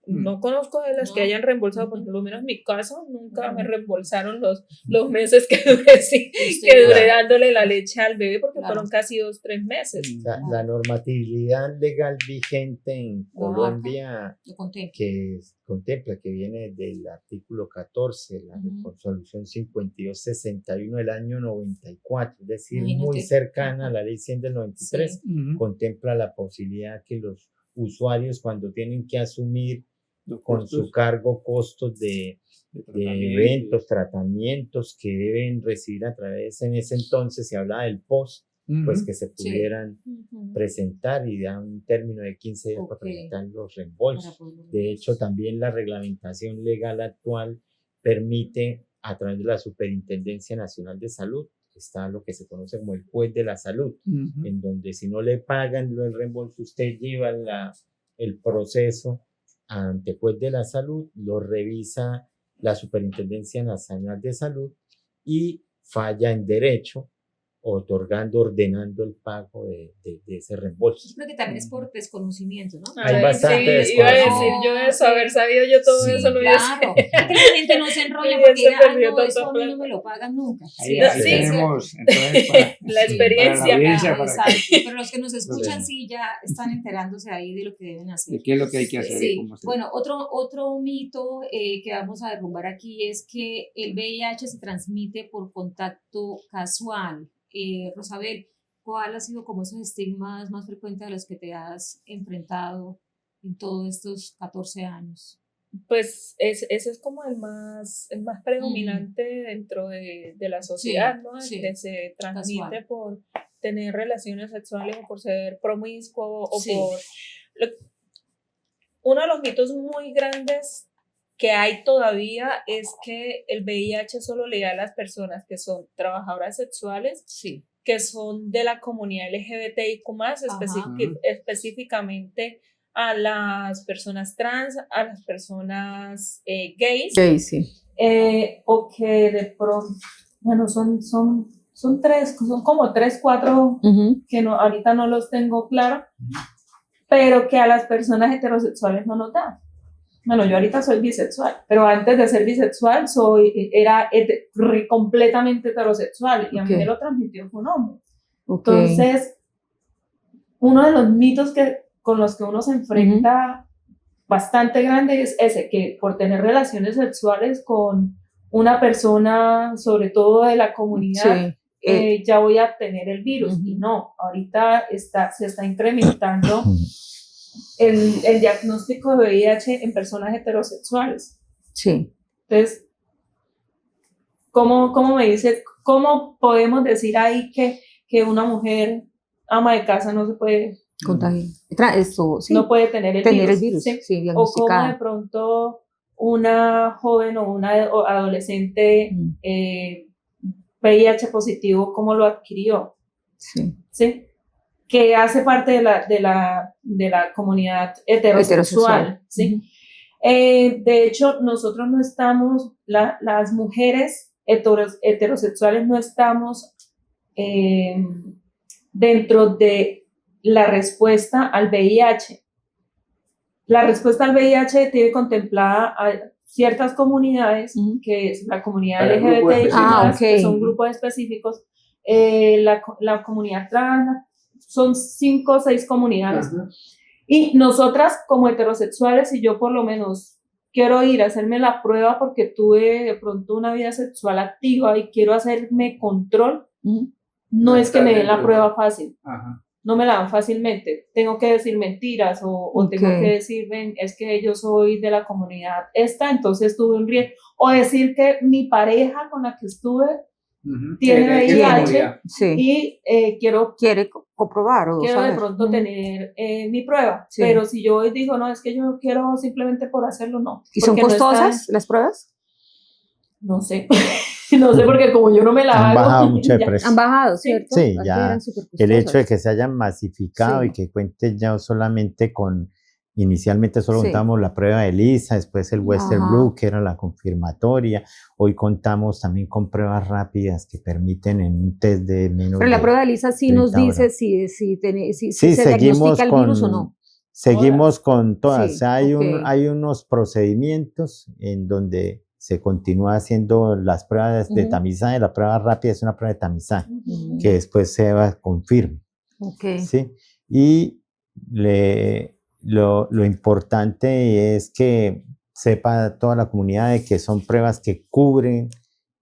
No conozco de las que hayan reembolsado, por lo menos en mi caso, nunca me reembolsaron los meses que duré dándole la leche al bebé, porque fueron casi 2-3 meses. La normatividad legal vigente en Colombia que contempla, que viene del artículo 14, la resolución 5261 del año 94, es decir, muy cercana a la ley 100 del 93, contempla la posibilidad que los usuarios, cuando tienen que asumir con su cargo costos de eventos, tratamientos que deben recibir a través, en ese entonces se hablaba del POS, pues que se pudieran presentar y da un término de 15 días para presentar los reembolsos. De hecho, también la reglamentación legal actual permite, a través de la Superintendencia Nacional de Salud, está lo que se conoce como el juez de la salud, en donde si no le pagan el reembolso, usted lleva el proceso ante juez de la salud, lo revisa la Superintendencia Nacional de Salud y falla en derecho, ordenando el pago de ese reembolso. Yo creo que también es por desconocimiento, ¿no? Hay bastante desconocimiento. Iba a decir yo eso, haber sabido yo todo eso, lo claro. Es que la gente no se enrolla porque no, eso a mí no me lo pagan nunca. Ahí tenemos entonces la experiencia. Pero los que nos escuchan sí ya están enterándose ahí de lo que deben hacer. ¿De qué es lo que hay que hacer? Bueno, otro mito que vamos a derrumbar aquí es que el VIH se transmite por contacto casual. Rosabel, ¿cuál ha sido como esos estigmas más frecuentes a los que te has enfrentado en todos estos 14 años? Pues ese es como el más predominante dentro de la sociedad, ¿no? Que se transmite casual, por tener relaciones sexuales o por ser promiscuo o por... Uno de los mitos muy grandes que hay todavía es que el VIH solo le da a las personas que son trabajadoras sexuales, que son de la comunidad LGBTIQ+, específicamente a las personas trans, a las personas gays, o que de pronto, bueno, son como 3-4 que ahorita no los tengo claro, pero que a las personas heterosexuales no nos da. Bueno, yo ahorita soy bisexual, pero antes de ser bisexual era completamente heterosexual y a mí me lo transmitió fue un hombre. Entonces, uno de los mitos con los que uno se enfrenta bastante grande es ese, que por tener relaciones sexuales con una persona, sobre todo de la comunidad, ya voy a tener el virus. Y no, ahorita se está incrementando el diagnóstico de VIH en personas heterosexuales. Entonces, ¿cómo me dice, cómo podemos decir ahí que una mujer ama de casa no se puede contagiar? No puede tener el virus. O cómo de pronto una joven o una adolescente VIH positivo, ¿cómo lo adquirió? ¿Sí? Que hace parte de la comunidad heterosexual. ¿Sí? De hecho, nosotros no estamos, las mujeres heterosexuales no estamos dentro de la respuesta al VIH. La respuesta al VIH tiene contemplada a ciertas comunidades, que es la comunidad LGBT, que son grupos específicos, la comunidad trans, son 5 o 6 comunidades. Y nosotras como heterosexuales, y yo por lo menos quiero ir a hacerme la prueba porque tuve de pronto una vida sexual activa y quiero hacerme control, no es que me den la prueba fácil. no me la dan fácilmente. Tengo que decir mentiras o tengo que decir, ven, es que yo soy de la comunidad esta, entonces tuve un riesgo. O decir que mi pareja con la que estuve tiene VIH y quiere comprobar o quiero saber. de pronto tener mi prueba. Pero si yo digo, no, es que yo quiero simplemente por hacerlo, no. ¿Y son costosas las pruebas? No sé. No sé, porque como yo no me la hago. Han bajado mucho de precio. Han bajado, ¿cierto? Sí, ya el hecho de que se hayan masificado Sí. y que cuente ya solamente con, inicialmente solo contamos la prueba de ELISA, después el Western Blue, que era la confirmatoria. Hoy contamos también con pruebas rápidas que permiten en un test de menos. Pero la prueba de ELISA sí nos dice si se diagnostica el virus o no. Seguimos con todas. Sí, hay unos procedimientos en donde se continúa haciendo las pruebas de tamizaje. La prueba rápida es una prueba de tamizaje que después se confirma. ¿Sí? Y lo importante es que sepa toda la comunidad de que son pruebas que cubren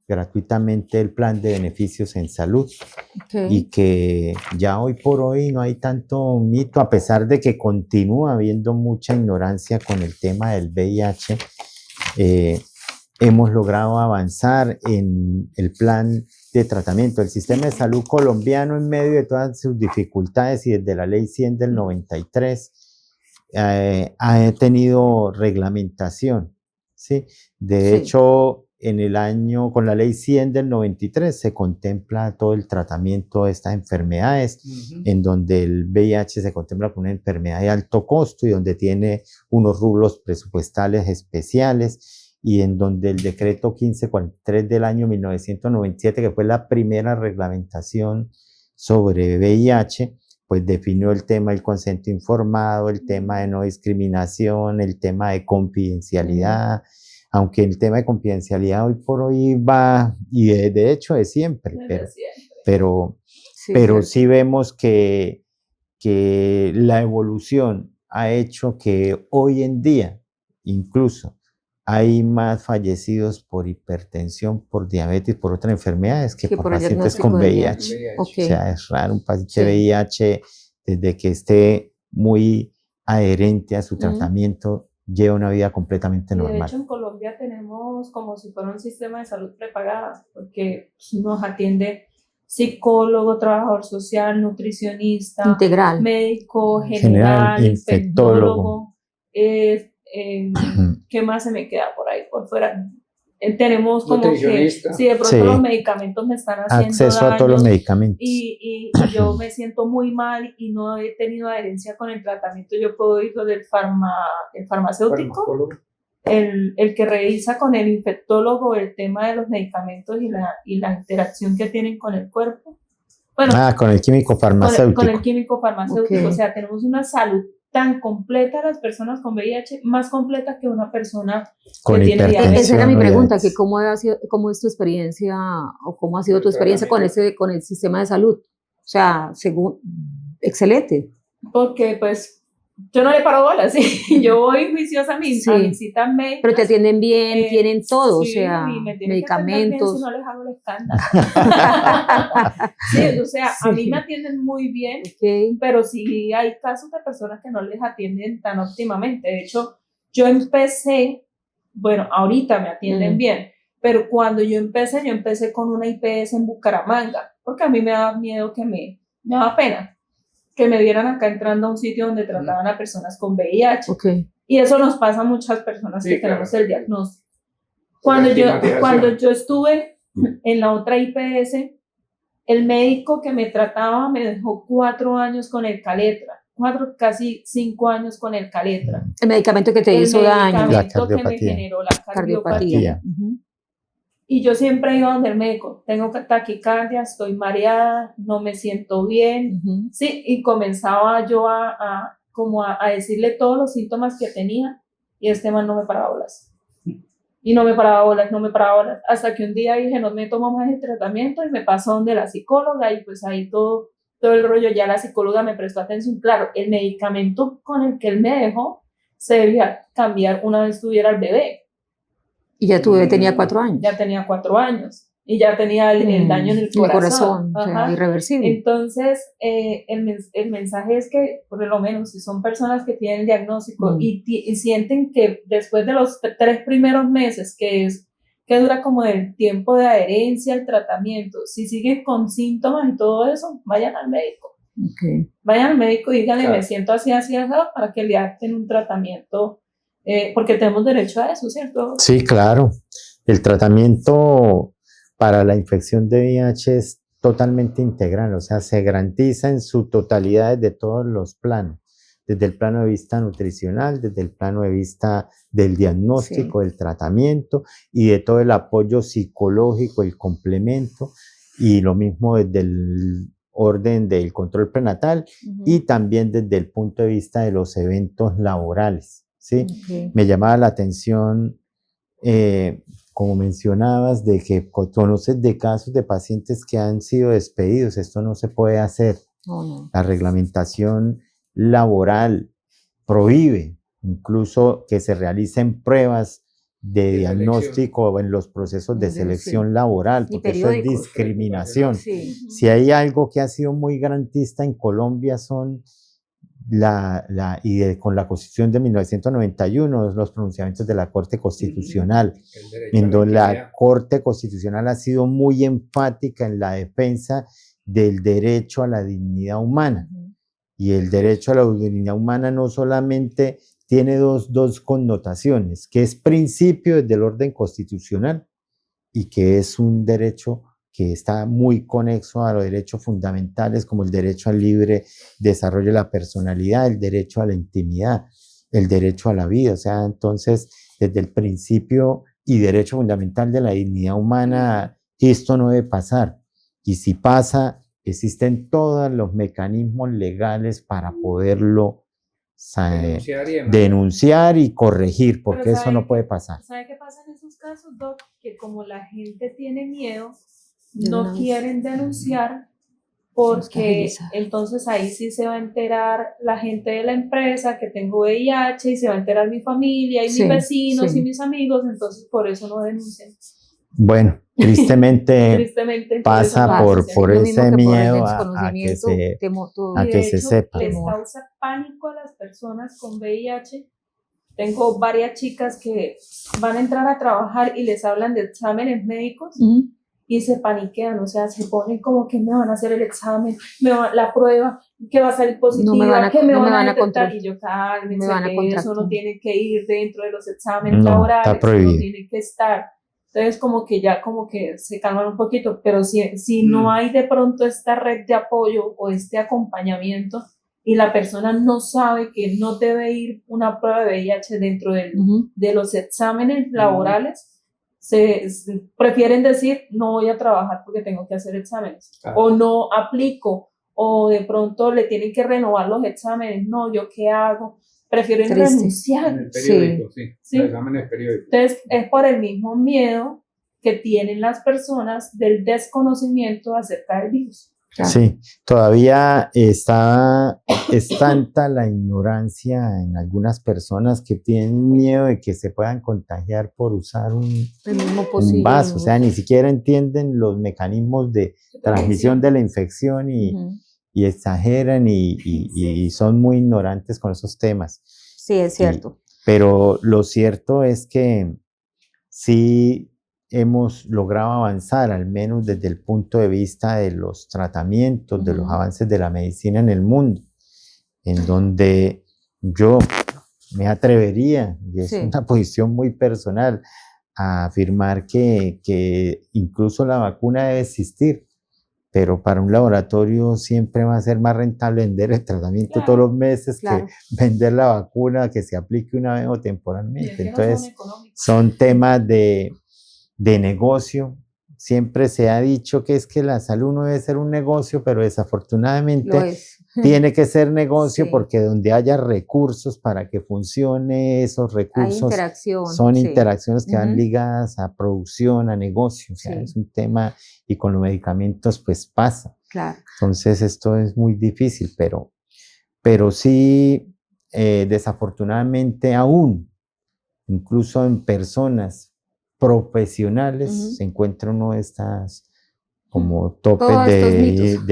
gratuitamente el plan de beneficios en salud y que ya hoy por hoy no hay tanto mito, a pesar de que continúa habiendo mucha ignorancia con el tema del VIH. Hemos logrado avanzar en el plan de tratamiento. El sistema de salud colombiano, en medio de todas sus dificultades y desde la ley 100 del 93, ha tenido reglamentación, ¿sí? De hecho, con la ley 100 del 93 se contempla todo el tratamiento de estas enfermedades, en donde el VIH se contempla como una enfermedad de alto costo y donde tiene unos rubros presupuestales especiales, y en donde el decreto 1543 del año 1997, que fue la primera reglamentación sobre VIH, pues definió el tema del consentimiento informado, el tema de no discriminación, el tema de confidencialidad, aunque el tema de confidencialidad hoy por hoy va, y de hecho es siempre, pero sí vemos que la evolución ha hecho que hoy en día incluso hay más fallecidos por hipertensión, por diabetes, por otras enfermedades que por pacientes con VIH. O sea, es raro un paciente de VIH, desde que esté muy adherente a su tratamiento, lleva una vida completamente normal. De hecho, en Colombia tenemos como si fuera un sistema de salud prepagada, porque nos atiende psicólogo, trabajador social, nutricionista, integral, médico, general, infectólogo. ¿Qué más se me queda por ahí por fuera? Tenemos como que si de pronto Sí. los medicamentos me están haciendo acceso daño, a todos los medicamentos y yo me siento muy mal y no he tenido adherencia con el tratamiento, yo puedo ir del farmacéutico, el que revisa con el infectólogo el tema de los medicamentos y la interacción que tienen con el cuerpo. Bueno, con el químico farmacéutico. Con el químico farmacéutico. O sea, tenemos una salud tan completa, las personas con VIH, más completa que una persona con que tiene diabetes. Esa era mi pregunta, que cómo es tu experiencia o cómo ha sido tu experiencia con el sistema de salud. O sea, excelente. Porque pues yo no le paro bolas, ¿sí? Yo voy juiciosa a mis citas médicas. Pero te atienden bien, tienen todo, sí, o sea, medicamentos. Bien, si no les hago el escándalo. Sí, o sea, a mí me atienden muy bien, pero sí hay casos de personas que no les atienden tan óptimamente. De hecho, yo empecé, bueno, ahorita me atienden bien, pero cuando yo empecé con una IPS en Bucaramanga, porque a mí me daba miedo me daba pena que me vieran acá entrando a un sitio donde trataban a personas con VIH. Y eso nos pasa a muchas personas que tenemos el diagnóstico. Cuando yo estuve en la otra IPS, el médico que me trataba me dejó 4 años con el Caletra, casi 5 años con el Caletra. El medicamento que te hizo daño. El medicamento que me generó la cardiopatía. Y yo siempre iba donde el médico, tengo taquicardia, estoy mareada, no me siento bien, sí, y comenzaba yo a decirle todos los síntomas que tenía, y este man no me paraba bolas. Y no me paraba bolas, hasta que un día dije, no me tomo más el tratamiento, y me pasó donde la psicóloga, y pues ahí todo el rollo, ya la psicóloga me prestó atención. Claro, el medicamento con el que él me dejó se debía cambiar una vez tuviera el bebé. Y ya tu bebé tenía 4 años. Ya tenía 4 años. y ya tenía el daño en el corazón. o sea, Ajá. irreversible. Entonces, el mensaje es que, por lo menos, si son personas que tienen diagnóstico y sienten que después de los 3 primeros meses, que dura como el tiempo de adherencia al tratamiento, si siguen con síntomas y todo eso, vayan al médico. Okay. Vayan al médico y díganle, Claro. me siento así, así, así, para que le adapten un tratamiento, porque tenemos derecho a eso, ¿cierto? Sí, claro. El tratamiento para la infección de VIH es totalmente integral, o sea, se garantiza en su totalidad desde todos los planos, desde el plano de vista nutricional, desde el plano de vista del diagnóstico, del tratamiento y de todo el apoyo psicológico, el complemento, y lo mismo desde el orden del control prenatal y también desde el punto de vista de los eventos laborales, ¿sí? Okay. Me llamaba la atención, como mencionabas, de que conoces de casos de pacientes que han sido despedidos. Esto no se puede hacer. Oh, no. La reglamentación laboral prohíbe incluso que se realicen pruebas de diagnóstico en los procesos de selección laboral, porque eso es discriminación. Sí. Si hay algo que ha sido muy garantista en Colombia son con la Constitución de 1991, los pronunciamientos de la Corte Constitucional, en donde la Corte Constitucional ha sido muy enfática en la defensa del derecho a la dignidad humana. Y el derecho a la dignidad humana no solamente tiene dos connotaciones, que es principio del orden constitucional y que es un derecho que está muy conexo a los derechos fundamentales como el derecho al libre desarrollo de la personalidad, el derecho a la intimidad, el derecho a la vida. O sea, entonces, desde el principio y derecho fundamental de la dignidad humana, esto no debe pasar. Y si pasa, existen todos los mecanismos legales para poderlo denunciar y corregir, porque eso no puede pasar. ¿Sabe qué pasa en esos casos, Doc? Que como la gente tiene miedo, no quieren denunciar porque entonces ahí sí se va a enterar la gente de la empresa que tengo VIH y se va a enterar mi familia y mis vecinos y mis amigos, entonces por eso no denuncian. Bueno, tristemente pasa por ese miedo a que se sepa. Les causa pánico a las personas con VIH. Tengo varias chicas que van a entrar a trabajar y les hablan de exámenes médicos y se paniquean, o sea, se ponen como que me van a hacer el examen, la prueba, que va a salir positiva, que me van a detectar, y yo, cálmense, que eso no tiene que ir dentro de los exámenes laborales, está prohibido. no tiene que estar. Entonces como que ya como que se calman un poquito, pero si no hay de pronto esta red de apoyo o este acompañamiento y la persona no sabe que no debe ir una prueba de VIH dentro de los exámenes laborales, prefieren decir no voy a trabajar porque tengo que hacer exámenes, o no aplico, o de pronto le tienen que renovar los exámenes, no, ¿yo qué hago? Prefieren renunciar. En el periódico, sí. Los exámenes periódicos. Entonces, es por el mismo miedo que tienen las personas del desconocimiento acerca del virus. Sí, todavía es tanta la ignorancia en algunas personas que tienen miedo de que se puedan contagiar por usar un vaso, o sea, ni siquiera entienden los mecanismos de transmisión de la infección y exageran y son muy ignorantes con esos temas. Sí, es cierto. Pero lo cierto es que sí hemos logrado avanzar, al menos desde el punto de vista de los tratamientos, de los avances de la medicina en el mundo, en donde yo me atrevería, y es una posición muy personal, a afirmar que incluso la vacuna debe existir, pero para un laboratorio siempre va a ser más rentable vender el tratamiento todos los meses que vender la vacuna que se aplique una vez o temporalmente. Entonces, son temas de negocio. Siempre se ha dicho que es que la salud no debe ser un negocio, pero desafortunadamente tiene que ser negocio porque donde haya recursos para que funcione, esos recursos son interacciones que van ligadas a producción, a negocio. O sea, es un tema, y con los medicamentos pues pasa. Entonces esto es muy difícil, pero sí, desafortunadamente aún, incluso en personas profesionales se encuentra uno de estas como topes Todos estos mitos.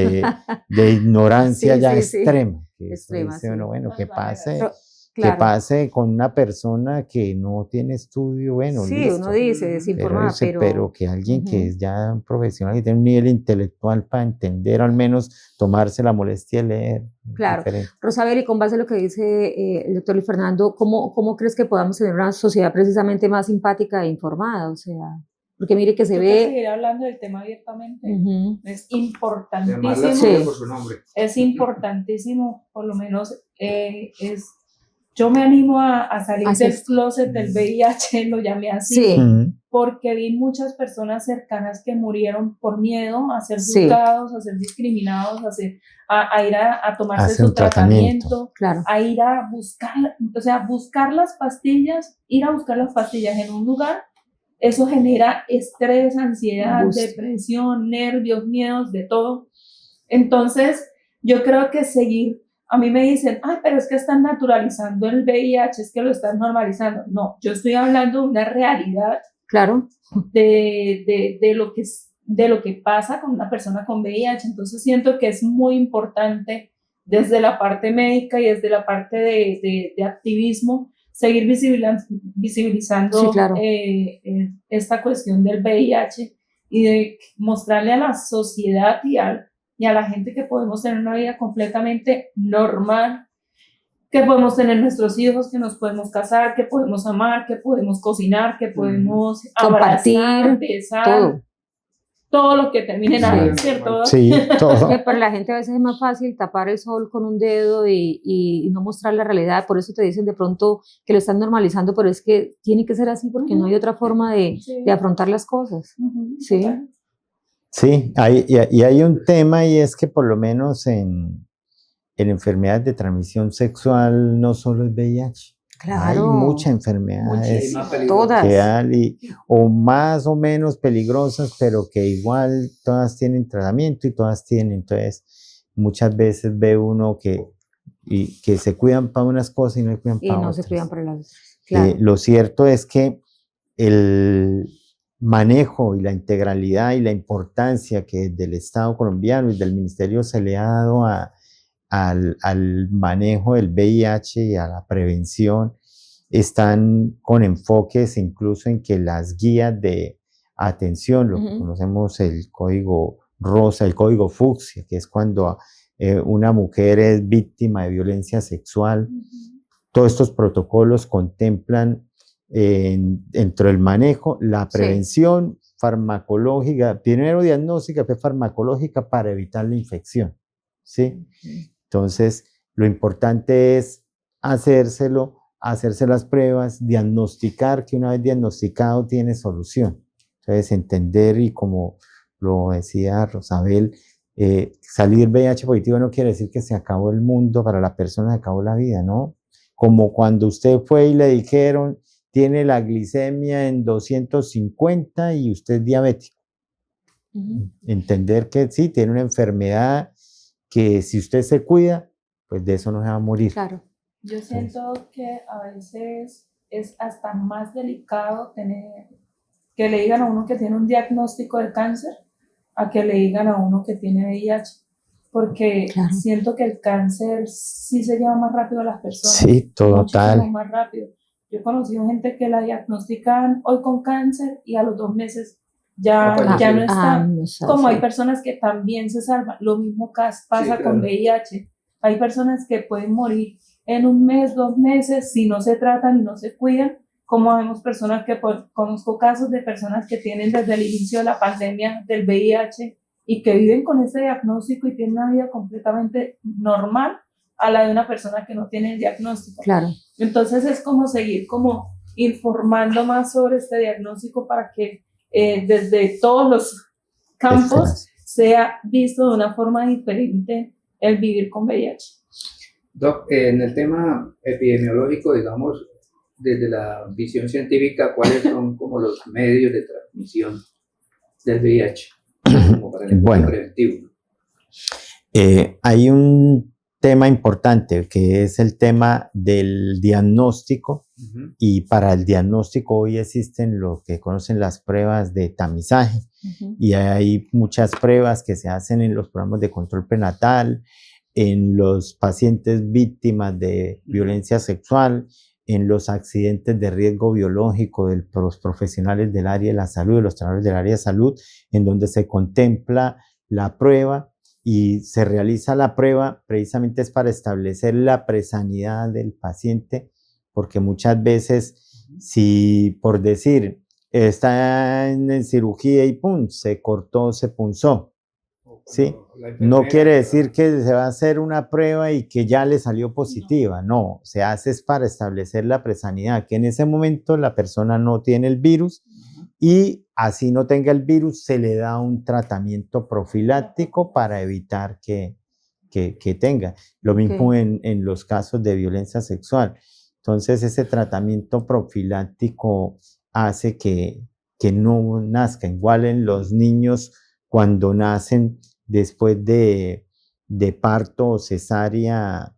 de ignorancia Sí, ya sí, sí. extrema. Que Extrema, dice uno, sí. bueno, que pase, Pero, que claro, pase con una persona que no tiene estudio, bueno, sí, listo. uno dice Pero, desinformada, pero que alguien que Ujú. es ya un profesional, que tiene un nivel intelectual para entender, al menos tomarse la molestia de leer. Claro. Diferente. Rosabel, y con base a lo que dice el doctor Luis Fernando, ¿cómo crees que podamos tener una sociedad precisamente más simpática e informada? O sea, porque mire que se Yo ve... quiero seguir hablando del tema abiertamente. Ujú. Es Llamarla importantísimo. Sí. por su nombre. Es importantísimo, por lo menos yo me animo a salir Así del es. closet del VIH, lo llamé así, Sí, porque vi muchas personas cercanas que murieron por miedo a ser Sí. juzgados, a ser discriminados, a ir a tomarse Hacer su un tratamiento. tratamiento, claro. a ir a buscar, o sea, buscar las pastillas, ir a buscar las pastillas en un lugar. Eso genera estrés, ansiedad, Angustia. depresión, nervios, miedos, de todo. Entonces, yo creo que a mí me dicen, ay, pero es que están naturalizando el VIH, es que lo están normalizando. No, yo estoy hablando de una realidad Claro. de lo que pasa con una persona con VIH. Entonces, siento que es muy importante desde la parte médica y desde la parte de activismo seguir visibilizando Sí, claro. esta cuestión del VIH y de mostrarle a la sociedad y a la gente que podemos tener una vida completamente normal, que podemos tener nuestros hijos, que nos podemos casar, que podemos amar, que podemos cocinar, que podemos Compartir, abrazar, besar, todo lo que termine en Sí. algo, ¿cierto? Sí, todo. Que para la gente a veces es más fácil tapar el sol con un dedo y no mostrar la realidad, por eso te dicen de pronto que lo están normalizando, pero es que tiene que ser así porque no hay otra forma de afrontar las cosas. Sí. Total. Sí, y hay un tema y es que por lo menos en enfermedades de transmisión sexual no solo es VIH. Claro. Hay muchas enfermedades Todas. que hay, o más o menos peligrosas, pero que igual todas tienen tratamiento y todas tienen. Entonces, muchas veces ve uno que se cuidan para unas cosas y no se cuidan Y para no otras. se cuidan para las... Claro. Lo cierto es que el manejo y la integralidad y la importancia que del Estado colombiano y del Ministerio se le ha dado al manejo del VIH y a la prevención están con enfoques incluso en que las guías de atención, lo que conocemos el código rosa, el código fucsia, que es cuando una mujer es víctima de violencia sexual, todos estos protocolos contemplan dentro del manejo la prevención farmacológica, primero diagnóstica, después farmacológica para evitar la infección, ¿sí? Entonces, lo importante es hacerse las pruebas, diagnosticar, que una vez diagnosticado tiene solución. Entonces, entender y como lo decía Rosabel, salir VIH positivo no quiere decir que se acabó el mundo para la persona, se acabó la vida, ¿no? Como cuando usted fue y le dijeron, tiene la glicemia en 250 y usted es diabético. Entender que sí, tiene una enfermedad que si usted se cuida, pues de eso no se va a morir. Claro. Yo siento que a veces es hasta más delicado que le digan a uno que tiene un diagnóstico de cáncer a que le digan a uno que tiene VIH, porque siento que el cáncer sí se lleva más rápido a las personas. Sí, total. Muchísimo más rápido. Yo he conocido gente que la diagnostican hoy con cáncer y a los 2 meses ya no está. Como hay personas que también se salvan. Lo mismo pasa con VIH. Hay personas que pueden morir en 1 mes, 2 meses, si no se tratan y no se cuidan, como vemos personas conozco casos de personas que tienen desde el inicio de la pandemia del VIH y que viven con ese diagnóstico y tienen una vida completamente normal a la de una persona que no tiene el diagnóstico. Claro. Entonces es como seguir como informando más sobre este diagnóstico para que desde todos los campos sea visto de una forma diferente el vivir con VIH. Doc, en el tema epidemiológico, digamos, desde la visión científica, ¿cuáles son como los medios de transmisión del VIH como para el enfoque preventivo? Hay un tema importante, que es el tema del diagnóstico, y para el diagnóstico hoy existen lo que conocen las pruebas de tamizaje, y hay muchas pruebas que se hacen en los programas de control prenatal, en los pacientes víctimas de violencia sexual, en los accidentes de riesgo biológico de los profesionales del área de la salud, de los trabajadores del área de salud, en donde se contempla la prueba y se realiza la prueba precisamente es para establecer la presanidad del paciente, porque muchas veces, si por decir, está en cirugía y pum, se cortó, se punzó, ¿sí? No quiere decir que se va a hacer una prueba y que ya le salió positiva, no, se hace es para establecer la presanidad, que en ese momento la persona no tiene el virus y así no tenga el virus, se le da un tratamiento profiláctico para evitar que tenga. Lo mismo en los casos de violencia sexual. Entonces, ese tratamiento profiláctico hace que no nazca. Igual en los niños, cuando nacen después de parto o cesárea,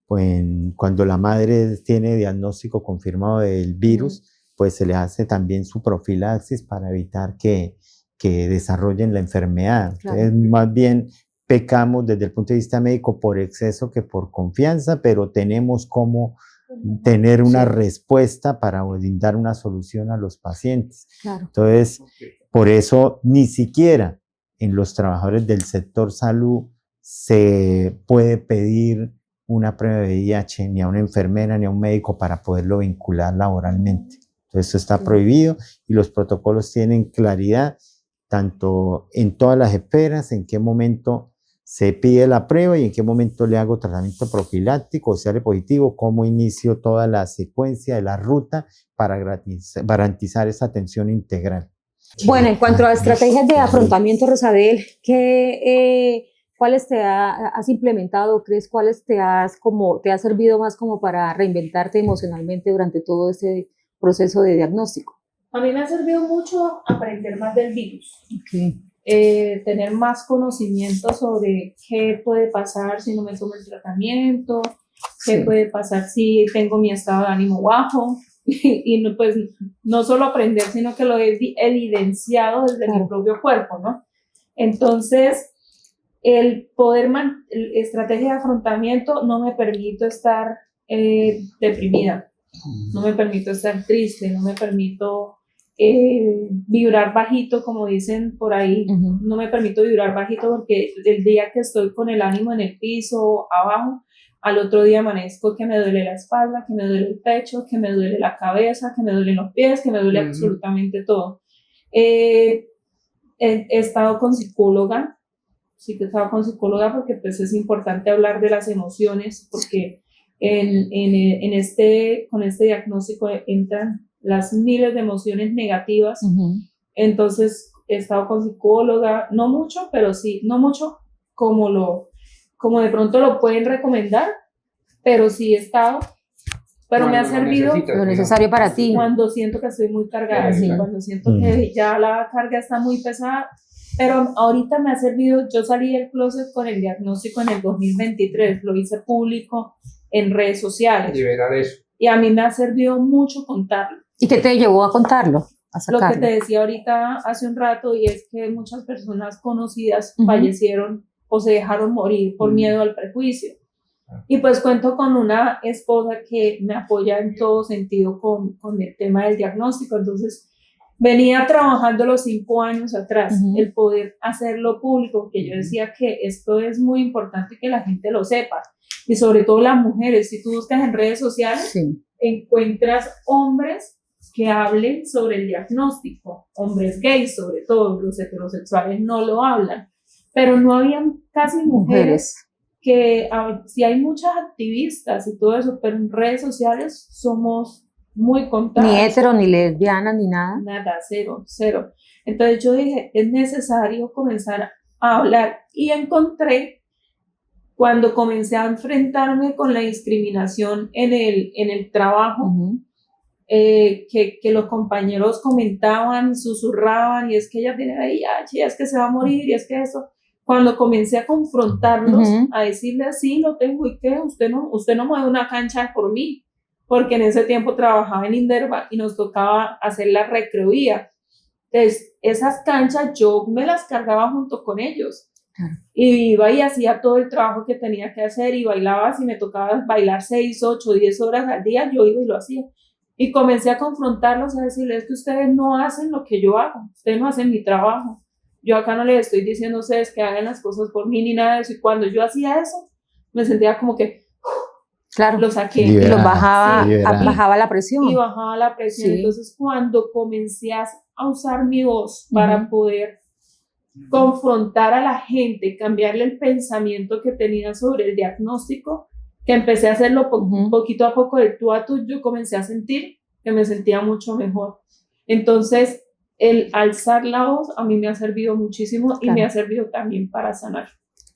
pues, cuando la madre tiene diagnóstico confirmado del virus, pues se le hace también su profilaxis para evitar que desarrollen la enfermedad. Claro. Entonces, más bien pecamos desde el punto de vista médico por exceso que por confianza, pero tenemos como tener una respuesta para brindar una solución a los pacientes. Claro. Entonces, por eso ni siquiera en los trabajadores del sector salud se puede pedir una prueba de VIH ni a una enfermera ni a un médico para poderlo vincular laboralmente. Entonces, esto está prohibido y los protocolos tienen claridad tanto en todas las esferas, en qué momento se pide la prueba y en qué momento le hago tratamiento profiláctico, o sale positivo, cómo inicio toda la secuencia de la ruta para garantizar esa atención integral. Bueno, en cuanto a estrategias de afrontamiento, Rosabel, ¿cuáles has implementado? ¿Crees cuáles te ha servido más como para reinventarte emocionalmente durante todo ese proceso de diagnóstico? A mí me ha servido mucho aprender más del virus. Tener más conocimiento sobre qué puede pasar si no me tomo el tratamiento, qué puede pasar si tengo mi estado de ánimo bajo, y no, pues, no solo aprender, sino que lo he evidenciado desde mi propio cuerpo, ¿no? Entonces, el poder estrategia de afrontamiento no me permito estar deprimida, no me permito estar triste, no me permito vibrar bajito, como dicen por ahí. No me permito vibrar bajito porque el día que estoy con el ánimo en el piso, abajo, al otro día amanezco que me duele la espalda, que me duele el pecho, que me duele la cabeza, que me duelen los pies, que me duele absolutamente todo. He estado con psicóloga, sí que he estado con psicóloga porque pues es importante hablar de las emociones, porque con este diagnóstico entran las miles de emociones negativas. Entonces he estado con psicóloga, no mucho, pero sí, no mucho como de pronto lo pueden recomendar, pero sí he estado, pero me ha servido lo necesario para ti. Cuando siento que estoy muy cargada, sí, cuando siento que ya la carga está muy pesada, pero ahorita me ha servido. Yo salí del closet con el diagnóstico en el 2023, lo hice público en redes sociales. Liberar eso. Y a mí me ha servido mucho contarlo. ¿Y qué te llevó a contarlo? Lo que te decía ahorita hace un rato, y es que muchas personas conocidas fallecieron o se dejaron morir por miedo al prejuicio. Y pues cuento con una esposa que me apoya en todo sentido con el tema del diagnóstico. Entonces venía trabajando los 5 años atrás, el poder hacerlo público, que yo decía que esto es muy importante que la gente lo sepa, y sobre todo las mujeres. Si tú buscas en redes sociales, encuentras hombres que hablen sobre el diagnóstico, hombres gays sobre todo, los heterosexuales no lo hablan, pero no habían casi mujeres. Que sí hay muchas activistas y todo eso, pero en redes sociales somos muy contadas. Ni hetero, ni lesbiana, ni nada. Nada, cero. Entonces yo dije, es necesario comenzar a hablar, y encontré, cuando comencé a enfrentarme con la discriminación en el trabajo, que los compañeros comentaban, susurraban, y es que ella tiene VIH, y es que se va a morir, y es que eso. cuando comencé a confrontarlos, Ujú. a decirle así, lo tengo y qué, usted no mueve una cancha por mí, porque en ese tiempo trabajaba en Inderva y nos tocaba hacer la recreovía. Entonces, esas canchas yo me las cargaba junto con ellos. Claro. Y iba y hacía todo el trabajo que tenía que hacer y bailaba, si me tocaba bailar 6, 8, 10 horas al día, yo iba y lo hacía. Y comencé a confrontarlos, a decirles que ustedes no hacen lo que yo hago, ustedes no hacen mi trabajo. Yo acá no les estoy diciendo a ustedes que hagan las cosas por mí ni nada de eso. Y cuando yo hacía eso, me sentía como que Claro. lo saqué. Y los bajaba, Sí, bajaba la presión. y bajaba la presión. Sí. Entonces, cuando comencé a usar mi voz para poder confrontar a la gente, cambiarle el pensamiento que tenía sobre el diagnóstico, que empecé a hacerlo poquito a poco del tú a tú, yo comencé a sentir que me sentía mucho mejor. Entonces, el alzar la voz a mí me ha servido muchísimo y me ha servido también para sanar.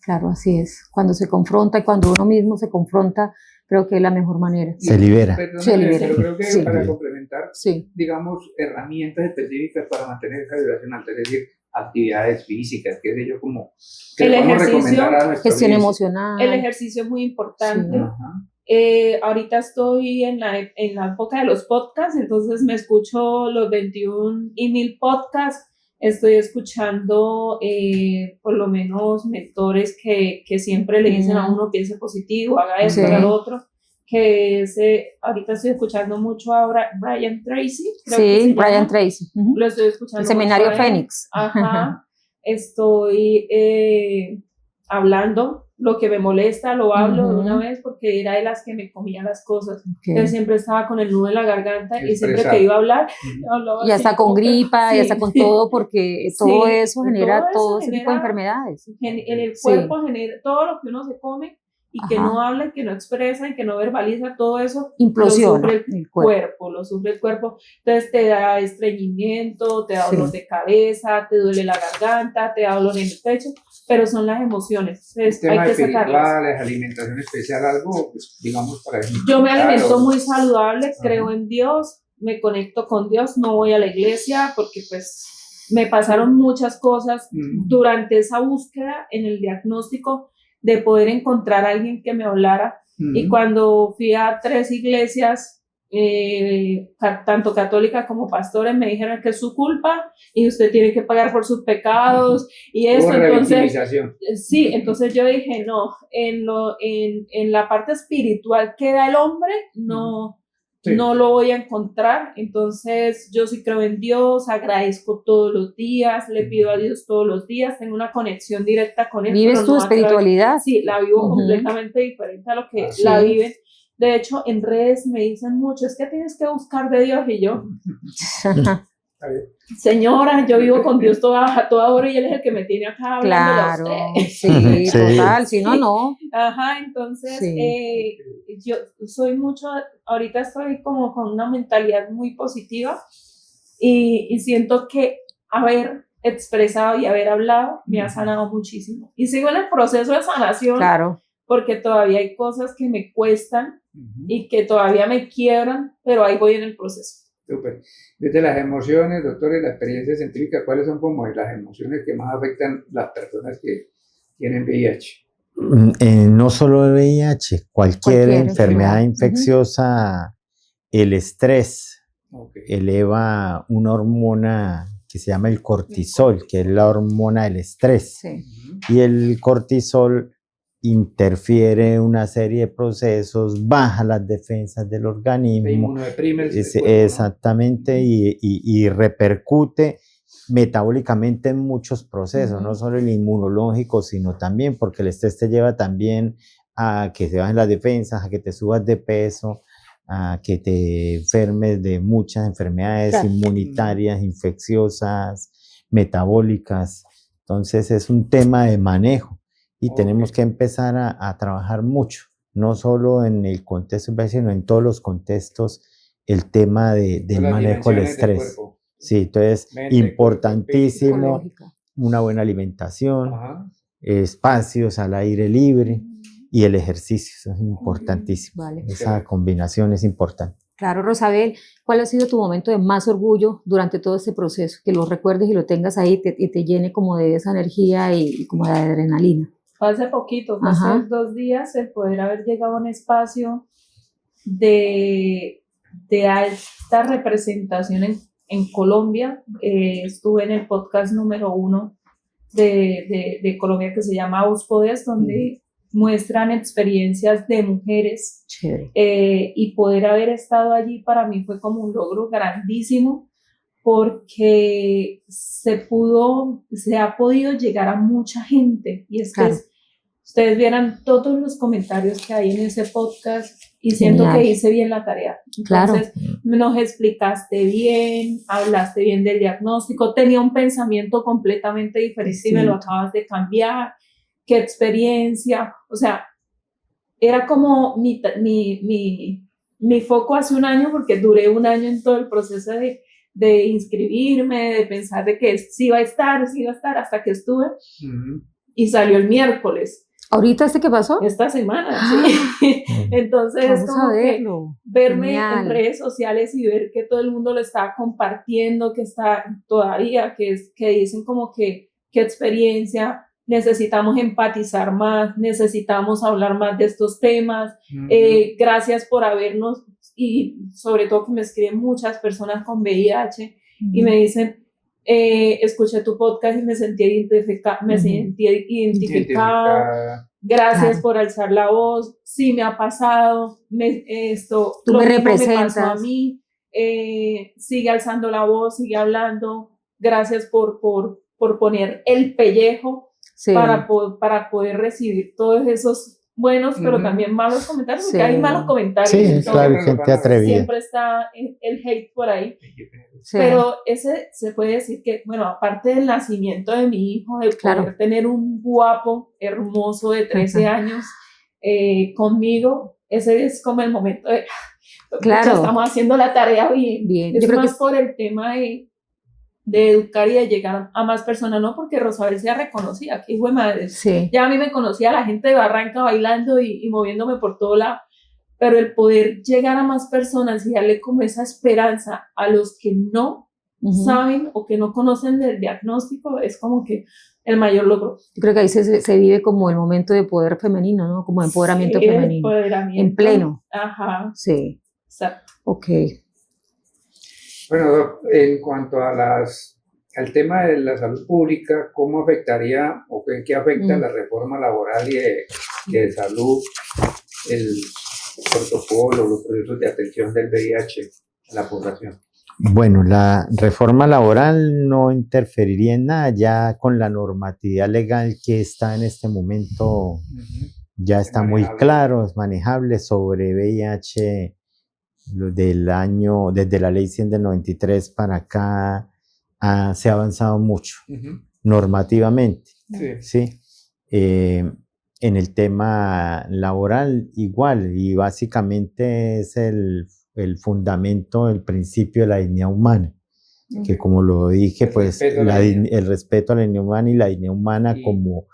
Claro, así es. Cuando se confronta y cuando uno mismo se confronta, creo que es la mejor manera. Se libera. Se libera. Pero creo que Sí. para complementar, Sí. digamos, herramientas específicas para mantener esa vibración alta, es decir, actividades físicas, qué sé yo, como que El le podemos ejercicio, recomendar a nuestra Gestión audiencia. emocional. El ejercicio es muy importante. Sí. Ajá. Ahorita estoy en la época de los podcasts, entonces me escucho los 21 y 1000 podcasts. Estoy escuchando por lo menos mentores que siempre le dicen a uno piense positivo, haga esto, Sí. haga lo otro. Ahorita estoy escuchando mucho ahora Brian Tracy. Creo que Sí, se llama. Brian Tracy. Ujú. Lo estoy escuchando. El seminario mucho a él. Fénix. Ajá. Estoy hablando lo que me molesta, lo hablo de una vez porque era de las que me comía las cosas. Okay. Entonces siempre estaba con el nudo en la garganta y siempre Expresar. que iba a hablar, hablaba Ya así está con como que- gripa, sí. ya está con todo, porque Sí, todo eso genera todo eso todo ese tipo de genera- enfermedades. En el Sí. cuerpo genera todo lo que uno se come y que Ajá. no habla, que no expresa y que no verbaliza, todo eso Implosiona lo sufre el cuerpo. lo sufre el cuerpo. Entonces te da estreñimiento, te da Sí. dolor de cabeza, te duele la garganta, te da dolor en el pecho, pero son las emociones. Entonces hay Temas que sacarlas. espirituales, alimentación especial, algo, pues, digamos, para Yo me alimento Claro. muy saludable, Ajá. creo en Dios, me conecto con Dios, no voy a la iglesia porque pues me pasaron muchas cosas durante esa búsqueda en el diagnóstico de poder encontrar a alguien que me hablara. Y cuando fui a 3 iglesias, tanto católicas como pastores, me dijeron que es su culpa y usted tiene que pagar por sus pecados y Hubo eso. Entonces, revictimización. sí, entonces yo dije, no, en la parte espiritual que da el hombre, no, Sí. no lo voy a encontrar. Entonces yo sí creo en Dios, agradezco todos los días, le pido a Dios todos los días, tengo una conexión directa con él. ¿Vives pero tu no a través- espiritualidad? Sí, la vivo Ujú. completamente diferente a lo que Sí. la viven. De hecho, en redes me dicen mucho, es que tienes que buscar de Dios, y yo, Está bien. señora, yo vivo con Dios toda hora y Él es el que me tiene acá hablándole a Claro, usted. sí, Sí. total, si no, no. Ajá, entonces Sí. yo soy mucho, ahorita estoy como con una mentalidad muy positiva y siento que haber expresado y haber hablado me ha sanado muchísimo. Y sigo en el proceso de sanación Claro, porque todavía hay cosas que me cuestan Ujú. y que todavía me quiebran, pero ahí voy en el proceso. Súper. Desde las emociones, doctor, y la experiencia científica, ¿cuáles son como las emociones que más afectan las personas que tienen VIH? No solo el VIH, cualquier Cualquier enfermedad enfermedad. infecciosa, el estrés Ok. eleva una hormona que se llama el cortisol, que es la hormona del estrés. sí. Ujú. Y el cortisol interfiere en una serie de procesos, baja las defensas del Se organismo, inmunodeprime el cuerpo, ¿no? exactamente, y repercute metabólicamente en muchos procesos, no solo el inmunológico, sino también porque el estrés te lleva también a que se bajen las defensas, a que te subas de peso, a que te enfermes de muchas enfermedades Claro. inmunitarias, infecciosas, metabólicas. Entonces es un tema de manejo y tenemos que empezar a trabajar mucho, no solo en el contexto, sino en todos los contextos, el tema del Todas las manejo del dimensiones del estrés. cuerpo. Sí, entonces Mente, importantísimo Psicológica. una buena alimentación, Ajá. espacios al aire libre y el ejercicio, eso es importantísimo. Vale. Esa combinación es importante. Claro, Rosabel, ¿cuál ha sido tu momento de más orgullo durante todo este proceso? Que lo recuerdes y lo tengas ahí y te llene como de esa energía y como de adrenalina. Fue hace poquito, fue Ajá. hace 2 días, el poder haber llegado a un espacio de alta representación en Colombia. Estuve en el podcast número 1 de Colombia que se llama Vos Podés, donde muestran experiencias de mujeres. Chévere. Y poder haber estado allí para mí fue como un logro grandísimo, porque se ha podido llegar a mucha gente, y es que Claro. ustedes vieran todos los comentarios que hay en ese podcast y siento Genial. que hice bien la tarea. Claro. Entonces, nos explicaste bien, hablaste bien del diagnóstico, tenía un pensamiento completamente diferente y me lo acabas de cambiar, qué experiencia, o sea, era como mi foco hace un año, porque duré un año en todo el proceso de inscribirme, de pensar de que sí iba a estar, hasta que estuve y salió el miércoles. ¿Ahorita qué pasó? Esta semana, sí. Entonces, Vamos como a que verlo. verme Genial. en redes sociales y ver que todo el mundo lo está compartiendo, que está todavía, que dicen como que qué experiencia, necesitamos empatizar más, necesitamos hablar más de estos temas. Gracias por habernos, y sobre todo que me escriben muchas personas con VIH y me dicen, escuché tu podcast y me sentí identificada. Gracias Claro. por alzar la voz. Sí me ha pasado. Tú lo me mismo representas. me pasó a mí. Sigue alzando la voz, sigue hablando. Gracias por poner el pellejo Sí. para poder recibir todos esos buenos, pero también malos comentarios, porque Sí. hay malos comentarios. Sí, entonces, claro, gente atrevida. siempre está el hate por ahí. Sí. Pero ese se puede decir que, bueno, aparte del nacimiento de mi hijo, de poder Claro. tener un guapo, hermoso de 13 años conmigo, ese es como el momento de, Claro. ya estamos haciendo la tarea bien. Bien. Es Yo creo más que por el tema de educar y de llegar a más personas, no porque Rosabel sea reconocida, que hijo de madre. sí. Ya a mí me conocía la gente de Barranca bailando y moviéndome por todo lado, pero el poder llegar a más personas y darle como esa esperanza a los que no saben o que no conocen del diagnóstico es como que el mayor logro. Yo creo que ahí se vive como el momento de poder femenino, ¿no? Como empoderamiento Sí, femenino. empoderamiento. En pleno. Ajá. Sí. Exacto. Ok. Bueno, Doc, en cuanto al tema de la salud pública, ¿cómo afectaría o qué afecta la reforma laboral y de salud, el protocolo, los procesos de atención del VIH a la población? Bueno, la reforma laboral no interferiría en nada, ya con la normatividad legal que está en este momento, ya está muy claro, es manejable sobre VIH. Desde la ley 100 del 93 para acá se ha avanzado mucho normativamente, ¿sí? En el tema laboral igual, y básicamente es el fundamento, el principio de la dignidad humana, que como lo dije, pues el respeto a la dignidad humana y la dignidad humana como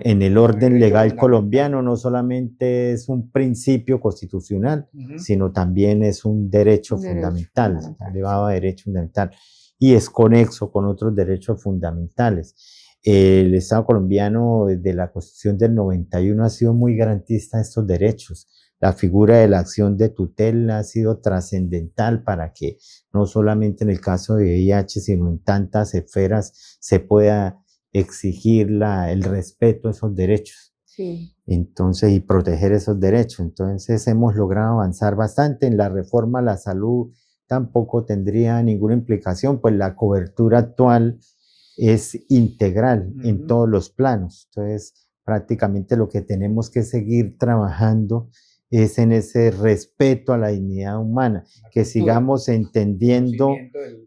en el orden legal colombiano no solamente es un principio constitucional, sino también es un derecho fundamental, elevado a derecho fundamental, y es conexo con otros derechos fundamentales. El Estado colombiano desde la Constitución del 91 ha sido muy garantista de estos derechos. La figura de la acción de tutela ha sido trascendental para que no solamente en el caso de VIH, sino en tantas esferas se pueda exigir el respeto a esos derechos. Sí. Entonces, y proteger esos derechos. Entonces, hemos logrado avanzar bastante. En la reforma a la salud tampoco tendría ninguna implicación, pues la cobertura actual es integral en todos los planos. Entonces, prácticamente lo que tenemos que seguir trabajando es en ese respeto a la dignidad humana, que sigamos entendiendo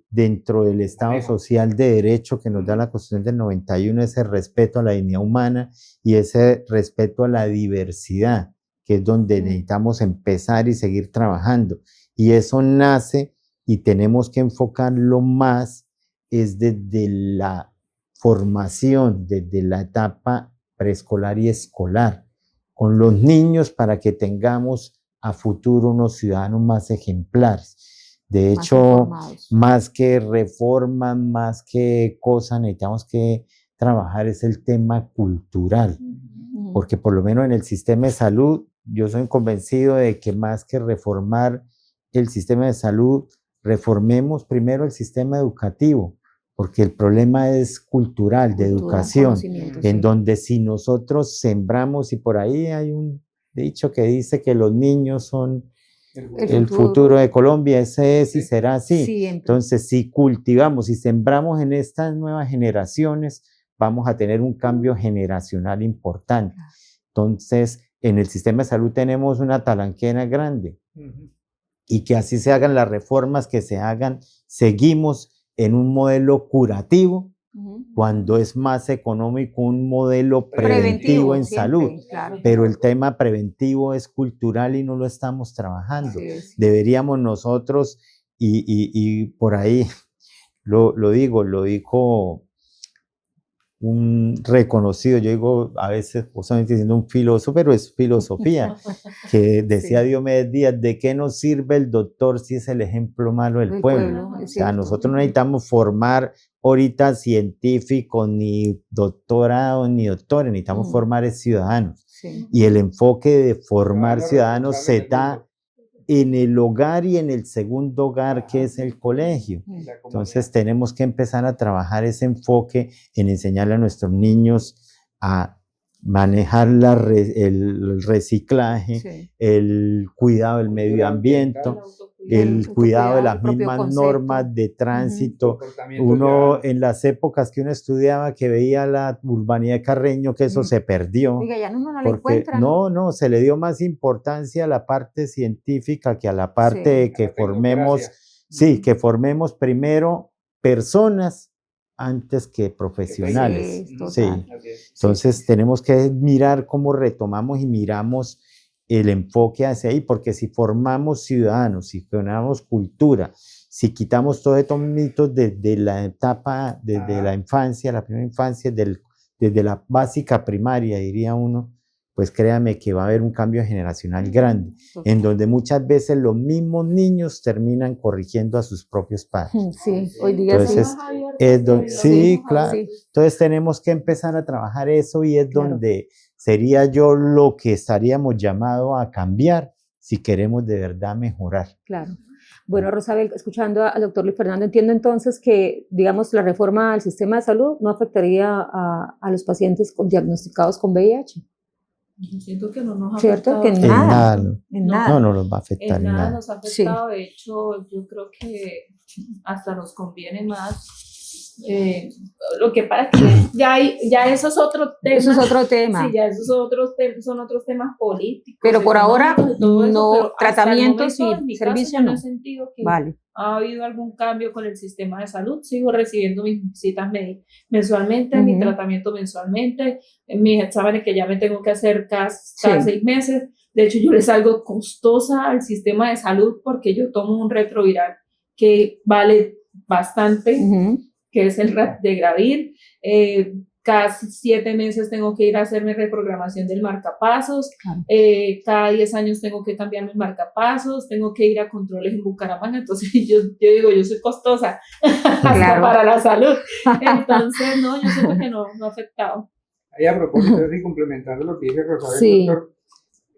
dentro del Estado social de derecho que nos da la Constitución del 91 ese respeto a la dignidad humana y ese respeto a la diversidad, que es donde necesitamos empezar y seguir trabajando. Y eso nace y tenemos que enfocarlo más es desde la formación, desde la etapa preescolar y escolar, con los niños para que tengamos a futuro unos ciudadanos más ejemplares. De Más hecho, informados. más que reforma, más que cosa, necesitamos que trabajar es el tema cultural, Ujú. porque por lo menos en el sistema de salud, yo soy convencido de que más que reformar el sistema de salud, reformemos primero el sistema educativo, porque el problema es cultural, de Cultura, educación, conocimiento, en sí. donde si nosotros sembramos, y por ahí hay un dicho que dice que los niños son el futuro de Colombia, ese es y será así. Siempre. Entonces, si cultivamos y sembramos en estas nuevas generaciones, vamos a tener un cambio generacional importante. Entonces, en el sistema de salud tenemos una talanquera grande y que así se hagan las reformas que se hagan, seguimos en un modelo curativo Ujú. cuando es más económico un modelo preventivo en siempre, salud. claro. Pero el tema preventivo es cultural y no lo estamos trabajando. Así es. Deberíamos nosotros, y por ahí lo dijo un reconocido, yo digo a veces justamente diciendo un filósofo, pero es filosofía, que decía Sí. Diomedes Díaz, ¿de qué nos sirve el doctor si es el ejemplo malo del El pueblo? pueblo, es O sea, cierto. nosotros no necesitamos formar ahorita científicos, ni doctorados, ni doctores, necesitamos formar ciudadanos. Sí. Y el enfoque de formar Ciudadanos ciudadanos se responsables del da mundo. en el hogar y en el segundo hogar, que es el colegio. Mm. La Entonces comunidad. tenemos que empezar a trabajar ese enfoque en enseñarle a nuestros niños a manejar el reciclaje, Sí. el cuidado del medio ambiente, el cuidado de las propio mismas concepto. normas de tránsito. Comportamiento Uno ciudadano. en las épocas que uno estudiaba, que veía la urbanidad de Carreño, que eso Mm. se perdió. Oiga, ya no la Porque encuentran. no, se le dio más importancia a la parte científica que a la parte Sí. de que A la formemos, tecnocracia. sí, que formemos primero personas antes que profesionales. Sí, Sí. total. Así es. Entonces tenemos que mirar cómo retomamos y miramos el enfoque hacia ahí, porque si formamos ciudadanos, si formamos cultura, si quitamos todos estos mitos desde la etapa, desde la infancia, la primera infancia, desde la básica primaria, diría uno, pues créame que va a haber un cambio generacional grande, en donde muchas veces los mismos niños terminan corrigiendo a sus propios padres. Sí, hoy día Entonces, sí. sí, claro. Sí. Entonces tenemos que empezar a trabajar eso y es Claro. donde sería yo lo que estaríamos llamados a cambiar si queremos de verdad mejorar. Claro. Bueno, Rosabel, escuchando al doctor Luis Fernando, entiendo entonces que, digamos, la reforma al sistema de salud no afectaría a los pacientes diagnosticados con VIH. Yo siento que no nos ha ¿Cierto? afectado. Que en En nada. nada, no. En No. nada. No nos va a afectar En en nada nada. nos ha afectado, de hecho yo creo que hasta nos conviene más. Lo que pasa es que ya eso es otro tema. Eso es otro tema. Sí, ya esos son otros temas políticos. Pero por ahora, económicos y todo eso, no, pero hasta el tratamientos momento, y en mi caso, servicios yo no. he sentido que Vale. ha habido algún cambio con el sistema de salud. Sigo recibiendo mis citas mensualmente, Ujú. mi tratamiento mensualmente, mis exámenes que ya me tengo que hacer cada 6 meses. De hecho, yo le salgo costosa al sistema de salud porque yo tomo un retroviral que vale bastante, Ujú. que es el Rapidegravir. Cada 7 meses tengo que ir a hacerme reprogramación del marcapasos. Claro. Cada 10 años tengo que cambiar mis marcapasos. Tengo que ir a controles en Bucaramanga. Entonces yo digo, yo soy costosa hasta Claro. para la salud. Entonces, no, yo siento que no ha afectado. Ahí a propósito y complementando lo que dice Rosabel, Sí. doctor,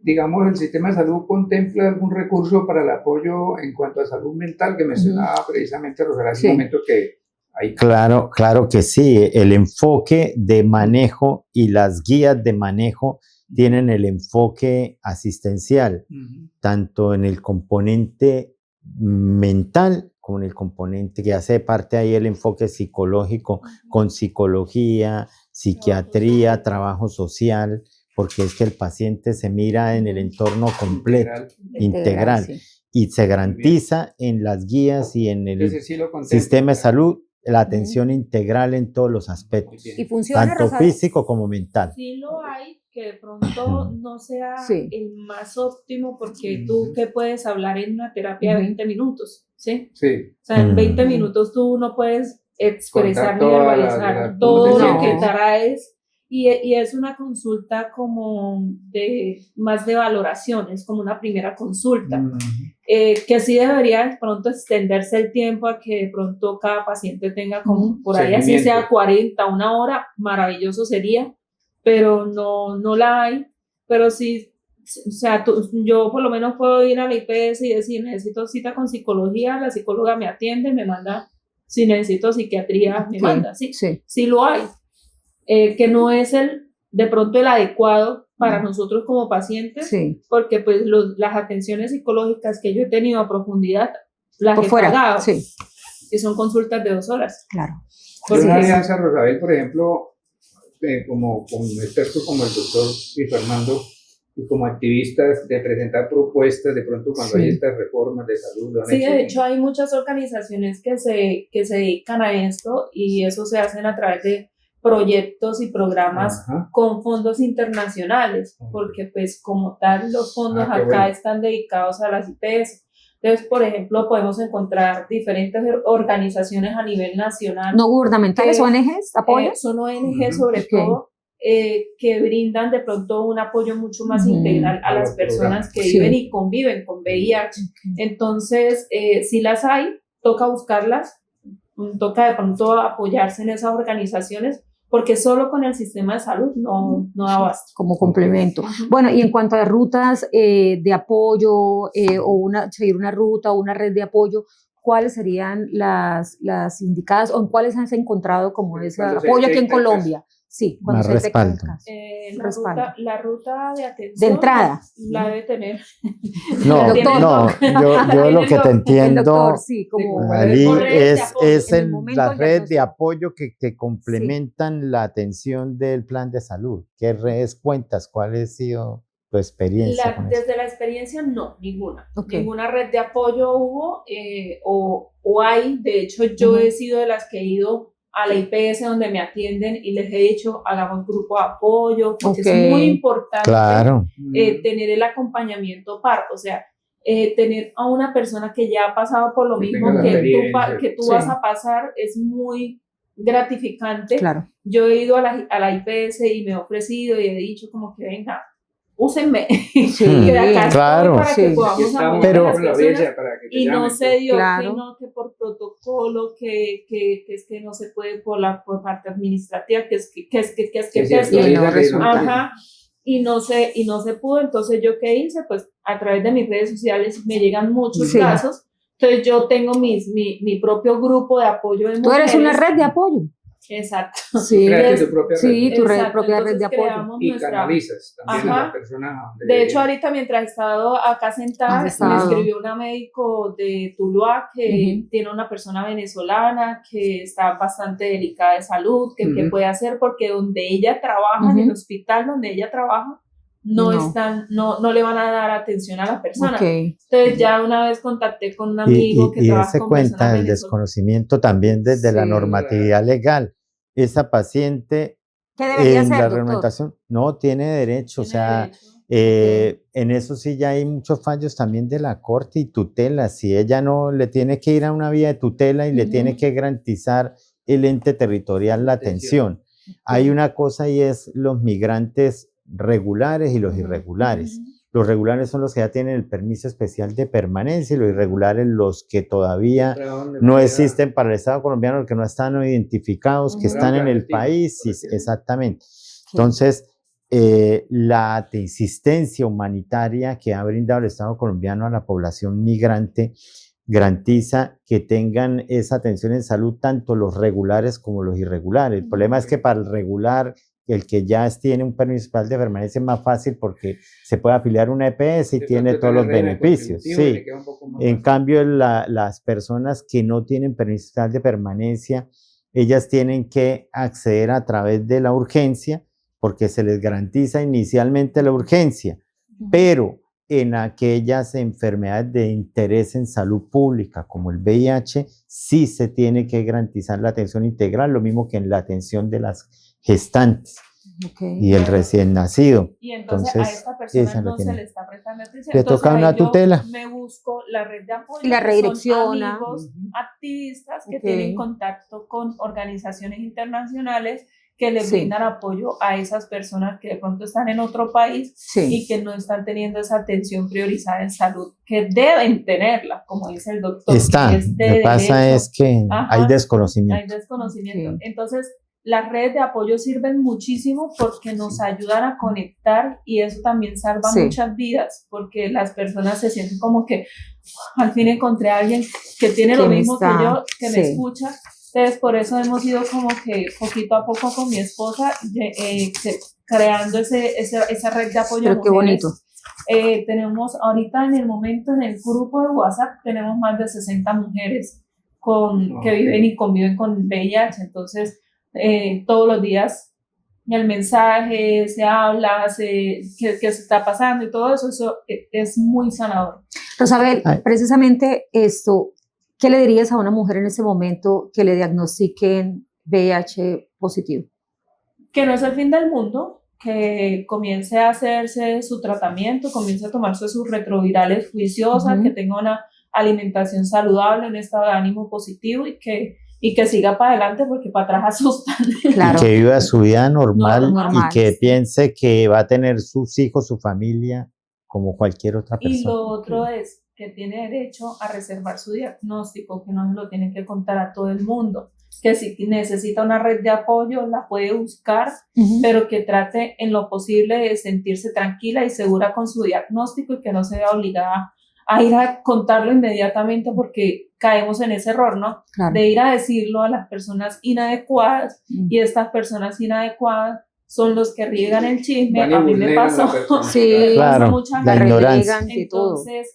digamos, el sistema de salud contempla algún recurso para el apoyo en cuanto a salud mental que mencionaba precisamente Rosabel hace Sí. un momento que hay. Claro, claro que sí. El enfoque de manejo y las guías de manejo tienen el enfoque asistencial, tanto en el componente mental como en el componente que hace parte ahí el enfoque psicológico, con psicología, psiquiatría, trabajo social, porque es que el paciente se mira en el entorno completo, integral, sí. y se garantiza en las guías y en el Entonces, sí lo contempla. sistema de salud la atención integral en todos los Muy aspectos, bien. Y funciona, tanto Rosabel. físico como mental. Sí lo hay, que de pronto no sea Sí. el más óptimo, porque tú que puedes hablar en una terapia de Ujú. 20 minutos, ¿sí? Sí, O sea, en 20 Mm. minutos tú no puedes expresar Contar ni toda verbalizar la- todo ¿cómo te lo que sientes? traes y es una consulta como más de valoración, es como una primera consulta, que sí debería de pronto extenderse el tiempo a que de pronto cada paciente tenga como por ahí, así sea 40, una hora, maravilloso sería, pero no la hay, pero sí, o sea, yo por lo menos puedo ir a la IPS y decir, necesito cita con psicología, la psicóloga me atiende, me manda, si necesito psiquiatría, me manda, sí lo hay. Que no es de pronto el adecuado para nosotros como pacientes, porque pues las atenciones psicológicas que yo he tenido a profundidad, las he pagado, y son consultas de 2 horas. Claro. Hay una alianza, Rosabel, por ejemplo, como con expertos como el doctor Luis Fernando, y como activistas de presentar propuestas de pronto cuando hay estas reformas de salud. Sí, de hecho hay muchas organizaciones que se dedican a esto y eso se hacen a través de proyectos y programas con fondos internacionales, porque pues como tal los fondos acá están dedicados a las IPS. Entonces, por ejemplo, podemos encontrar diferentes organizaciones a nivel nacional. ¿No gubernamentales, ONGs, apoyo? Son ONGs sobre todo, que brindan de pronto un apoyo mucho más integral a las personas que viven y conviven con VIH. Entonces, si las hay, toca buscarlas, toca de pronto apoyarse en esas organizaciones, porque solo con el sistema de salud no da abasto. Como complemento. Bueno, y en cuanto a rutas de apoyo o seguir una ruta o una red de apoyo, ¿cuáles serían las indicadas o en cuáles has encontrado como ese apoyo aquí en Colombia? Sí, cuando más se respaldo. La ruta de atención de entrada la debe tener. No, yo lo que te entiendo, doctor, sí, como Ali, es en la red de apoyo que te complementan la atención del plan de salud. ¿Qué redes cuentas? ¿Cuál ha sido tu experiencia? Desde la experiencia, no, ninguna. Ninguna red de apoyo hubo o hay. De hecho, yo he sido de las que he ido a la IPS donde me atienden y les he dicho, hagamos grupo de apoyo, porque es muy importante tener el acompañamiento par, o sea, tener a una persona que ya ha pasado por lo mismo que tú vas a pasar es muy gratificante. Claro. Yo he ido a la IPS y me he ofrecido y he dicho como que venga, úsenme, que de acá claro, para que podamos apoyar a las personas, y no se dio que por protocolo, que es que no se puede por parte administrativa, y no se pudo. Entonces yo qué hice, pues a través de mis redes sociales me llegan muchos casos, entonces yo tengo mi propio grupo de apoyo de mujeres. Tú eres una red de apoyo. Exacto. Sí, tu propia red. Sí, tu propia red de apoyo. Y canalizas también a la persona. De hecho, ahorita mientras he estado acá sentada, me escribió una médico de Tuluá que tiene una persona venezolana que está bastante delicada de salud, que qué puede hacer, porque donde ella trabaja, en el hospital donde ella trabaja, no le van a dar atención a la persona. Entonces ya una vez contacté con un amigo que trabaja con personas cuenta el desconocimiento también desde la normatividad legal. Esa paciente en la reglamentación no tiene derecho, en eso sí ya hay muchos fallos también de la corte y tutela. Si ella no le tiene que ir a una vía de tutela y le tiene que garantizar el ente territorial la atención. Hay una cosa y es los migrantes regulares y los irregulares. Los regulares son los que ya tienen el permiso especial de permanencia y los irregulares los que todavía no existen para el Estado colombiano, los que no están identificados, que están en el país. Exactamente. Entonces, la asistencia humanitaria que ha brindado el Estado colombiano a la población migrante garantiza que tengan esa atención en salud tanto los regulares como los irregulares. El problema es que para el regular, el que ya tiene un permiso especial de permanencia es más fácil porque se puede afiliar a una EPS y tiene todos los beneficios. Sí. En cambio, las personas que no tienen permiso especial de permanencia, ellas tienen que acceder a través de la urgencia porque se les garantiza inicialmente la urgencia, pero en aquellas enfermedades de interés en salud pública como el VIH, sí se tiene que garantizar la atención integral, lo mismo que en la atención de las gestantes y el recién nacido. Y entonces a esta persona no se le está prestando atención. Le toca una tutela. Me busco la red de apoyo. Y la redirecciona. Son amigos activistas que tienen contacto con organizaciones internacionales que le Sí. brindan apoyo a esas personas que de pronto están en otro país Sí. y que no están teniendo esa atención priorizada en salud, que deben tenerla, como dice el doctor. Está. que es de Lo que pasa derecho. es que Ajá. hay desconocimiento. Hay desconocimiento. Sí. Entonces, las redes de apoyo sirven muchísimo porque nos ayudan a conectar y eso también salva Sí. muchas vidas, porque las personas se sienten como que al fin encontré a alguien que tiene Que lo me mismo que está- yo, que me sí. escucha. Entonces, por eso hemos ido como que poquito a poco con mi esposa creando esa red de apoyo a Pero qué mujeres. bonito. Tenemos ahorita en el momento en el grupo de WhatsApp tenemos más de 60 mujeres que viven y conviven con VIH. Entonces, todos los días el mensaje, se habla, qué se está pasando y todo eso, es muy sanador. Rosabel, Ay. precisamente esto, ¿qué le dirías a una mujer en ese momento que le diagnostiquen VIH positivo? Que no es el fin del mundo, que comience a hacerse su tratamiento, comience a tomarse sus retrovirales juiciosas, Ujú. que tenga una alimentación saludable, un estado de ánimo positivo y que siga para adelante porque para atrás asustan. Claro. Y que viva su vida normal, Normal, y que sí. piense que va a tener sus hijos, su familia, como cualquier otra Y persona. lo otro es que tiene derecho a reservar su diagnóstico, que no se lo tiene que contar a todo el mundo, que si necesita una red de apoyo la puede buscar, Ujú. pero que trate en lo posible de sentirse tranquila y segura con su diagnóstico y que no se vea obligada a ir a contarlo inmediatamente porque caemos en ese error, ¿no? Claro. De ir a decirlo a las personas inadecuadas Mm. y estas personas inadecuadas son los que riegan el chisme. Van y A mí me vulneran a la pasó. persona. Sí, Me pasa Claro, muchas la veces. ignorancia. relegan y todo. Entonces,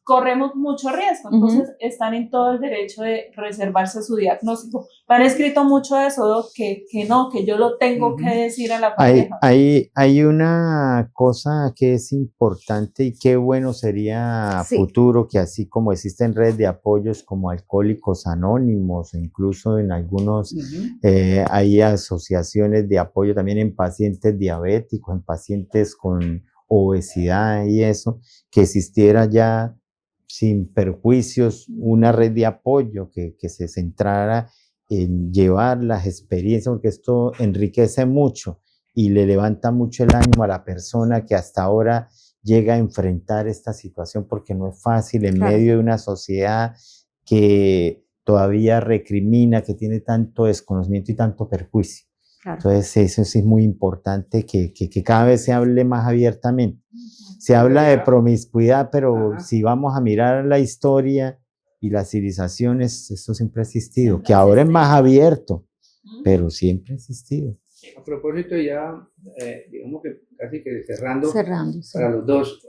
corremos mucho riesgo. Entonces, están en todo el derecho de reservarse su diagnóstico. Me han escrito mucho eso, Doc, que no, que yo lo tengo que decir a la pareja. Hay una cosa que es importante y qué bueno sería a Sí. futuro que así como existen redes de apoyos como Alcohólicos Anónimos, incluso en algunos hay asociaciones de apoyo también en pacientes diabéticos, en pacientes con obesidad y eso, que existiera ya sin perjuicios una red de apoyo que se centrara en llevar las experiencias, porque esto enriquece mucho y le levanta mucho el ánimo a la persona que hasta ahora llega a enfrentar esta situación, porque no es fácil en Claro. medio de una sociedad que todavía recrimina, que tiene tanto desconocimiento y tanto perjuicio. Claro. Entonces eso sí es muy importante que cada vez se hable más abiertamente. Se habla de promiscuidad, pero Ajá. si vamos a mirar la historia y las civilizaciones, esto siempre ha existido, Siempre que ha ahora es existido. más abierto, pero siempre ha existido. A propósito, ya, digamos que casi que cerrando, Cerrando. Sí. para los dos,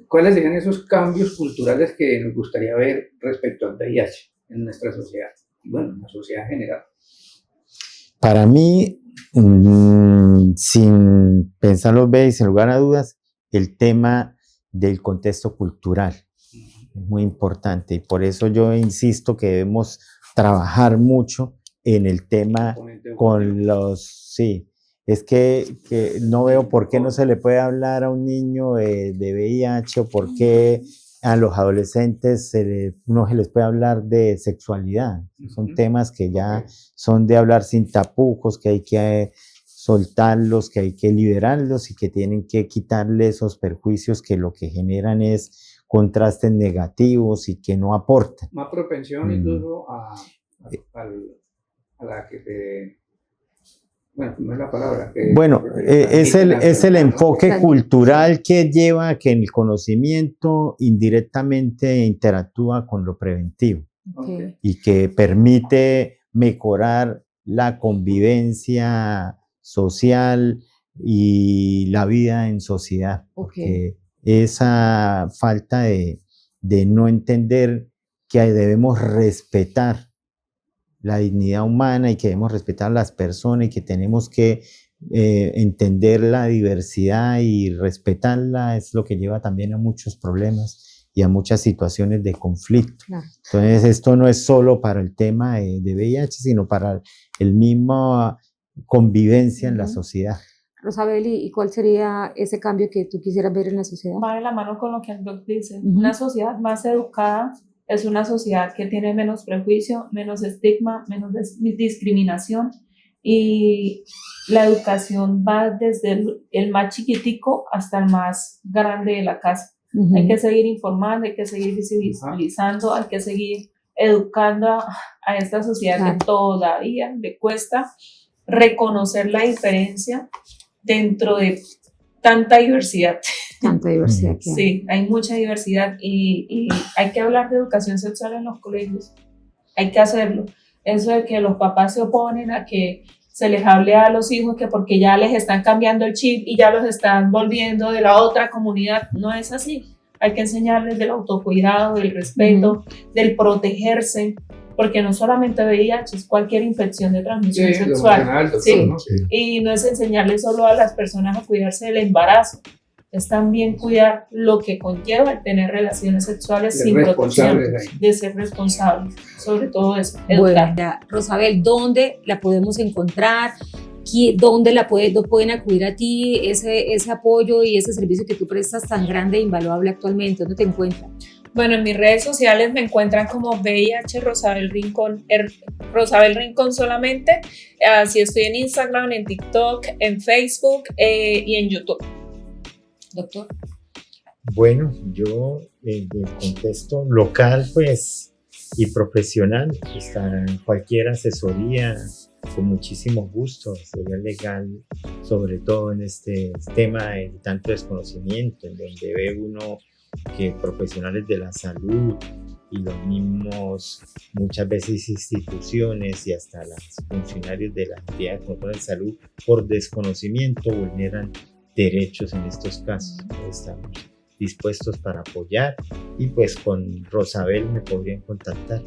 ¿cuáles serían esos cambios culturales que nos gustaría ver respecto al VIH en nuestra sociedad? Bueno, en la sociedad en general. Para mí, sin pensarlo bien y sin lugar a dudas, el tema del contexto cultural es muy importante y por eso yo insisto que debemos trabajar mucho en el tema con los, sí, es que no veo por qué no se le puede hablar a un niño de VIH o por qué a los adolescentes no se les puede hablar de sexualidad. Son temas que ya son de hablar sin tapujos, que hay que soltarlos, que hay que liberarlos y que tienen que quitarle esos perjuicios que lo que generan es contrastes negativos y que no aportan. Más propensión incluso a la que te... Bueno, no es la palabra. Bueno, es el enfoque cultural que lleva a que el conocimiento indirectamente interactúa con lo preventivo Okay. y que permite mejorar la convivencia social y la vida en sociedad. Porque esa falta de no entender que debemos respetar la dignidad humana y que debemos respetar a las personas y que tenemos que entender la diversidad y respetarla es lo que lleva también a muchos problemas y a muchas situaciones de conflicto. Claro. Entonces esto no es solo para el tema de VIH, sino para el mismo convivencia en la sociedad. Rosabel, ¿y cuál sería ese cambio que tú quisieras ver en la sociedad? Va de la mano con lo que el doc dice. Una sociedad más educada es una sociedad que tiene menos prejuicio, menos estigma, menos discriminación y la educación va desde el más chiquitico hasta el más grande de la casa. Hay que seguir informando, hay que seguir visibilizando, hay que seguir educando a esta sociedad que todavía le cuesta reconocer la diferencia dentro de tanta diversidad. Tanta diversidad que hay. Sí, hay mucha diversidad y hay que hablar de educación sexual en los colegios. Hay que hacerlo. Eso de que los papás se oponen a que se les hable a los hijos que porque ya les están cambiando el chip y ya los están volviendo de la otra comunidad, no es así. Hay que enseñarles del autocuidado, del respeto, del protegerse, porque no solamente VIH, es cualquier infección de transmisión sexual. Sí. ¿no? Y no es enseñarles solo a las personas a cuidarse del embarazo, es también cuidar lo que conlleva el tener relaciones sexuales sin protección, de ser responsables, sobre todo eso, educar. Bueno, Rosabel, ¿dónde la podemos encontrar? ¿Dónde pueden acudir a ti ese apoyo y ese servicio que tú prestas tan grande e invaluable actualmente? ¿Dónde te encuentran? Bueno, en mis redes sociales me encuentran como VIH Rosabel Rincón, Rosabel Rincón solamente. Así estoy en Instagram, en TikTok, en Facebook y en YouTube. Doctor. Bueno, yo del contexto local, pues, y profesional, cualquier asesoría con muchísimo gusto, sería legal, sobre todo en este tema de tanto desconocimiento, en donde ve uno que profesionales de la salud y los mismos, muchas veces instituciones y hasta los funcionarios de la entidad de salud, por desconocimiento vulneran derechos en estos casos. Estamos dispuestos para apoyar y pues con Rosabel me podrían contactar.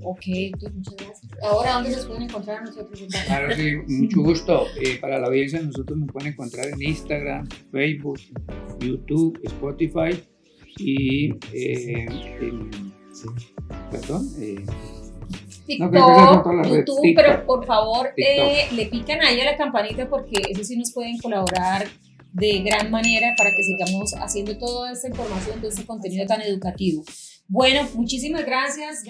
Ok, entonces muchas gracias. Ahora, ¿dónde nos pueden encontrar a nosotros? Claro, sí, mucho gusto. Para la audiencia, nosotros nos pueden encontrar en Instagram, Facebook, YouTube, Spotify y perdón. TikTok, YouTube, pero por favor le pican ahí a la campanita porque eso sí nos pueden colaborar de gran manera para que sigamos haciendo toda esta información, todo este contenido tan educativo. Bueno, muchísimas gracias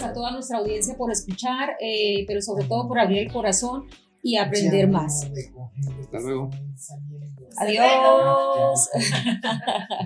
a toda nuestra audiencia por escuchar, pero sobre todo por abrir el corazón y aprender más. Hasta luego. Adiós.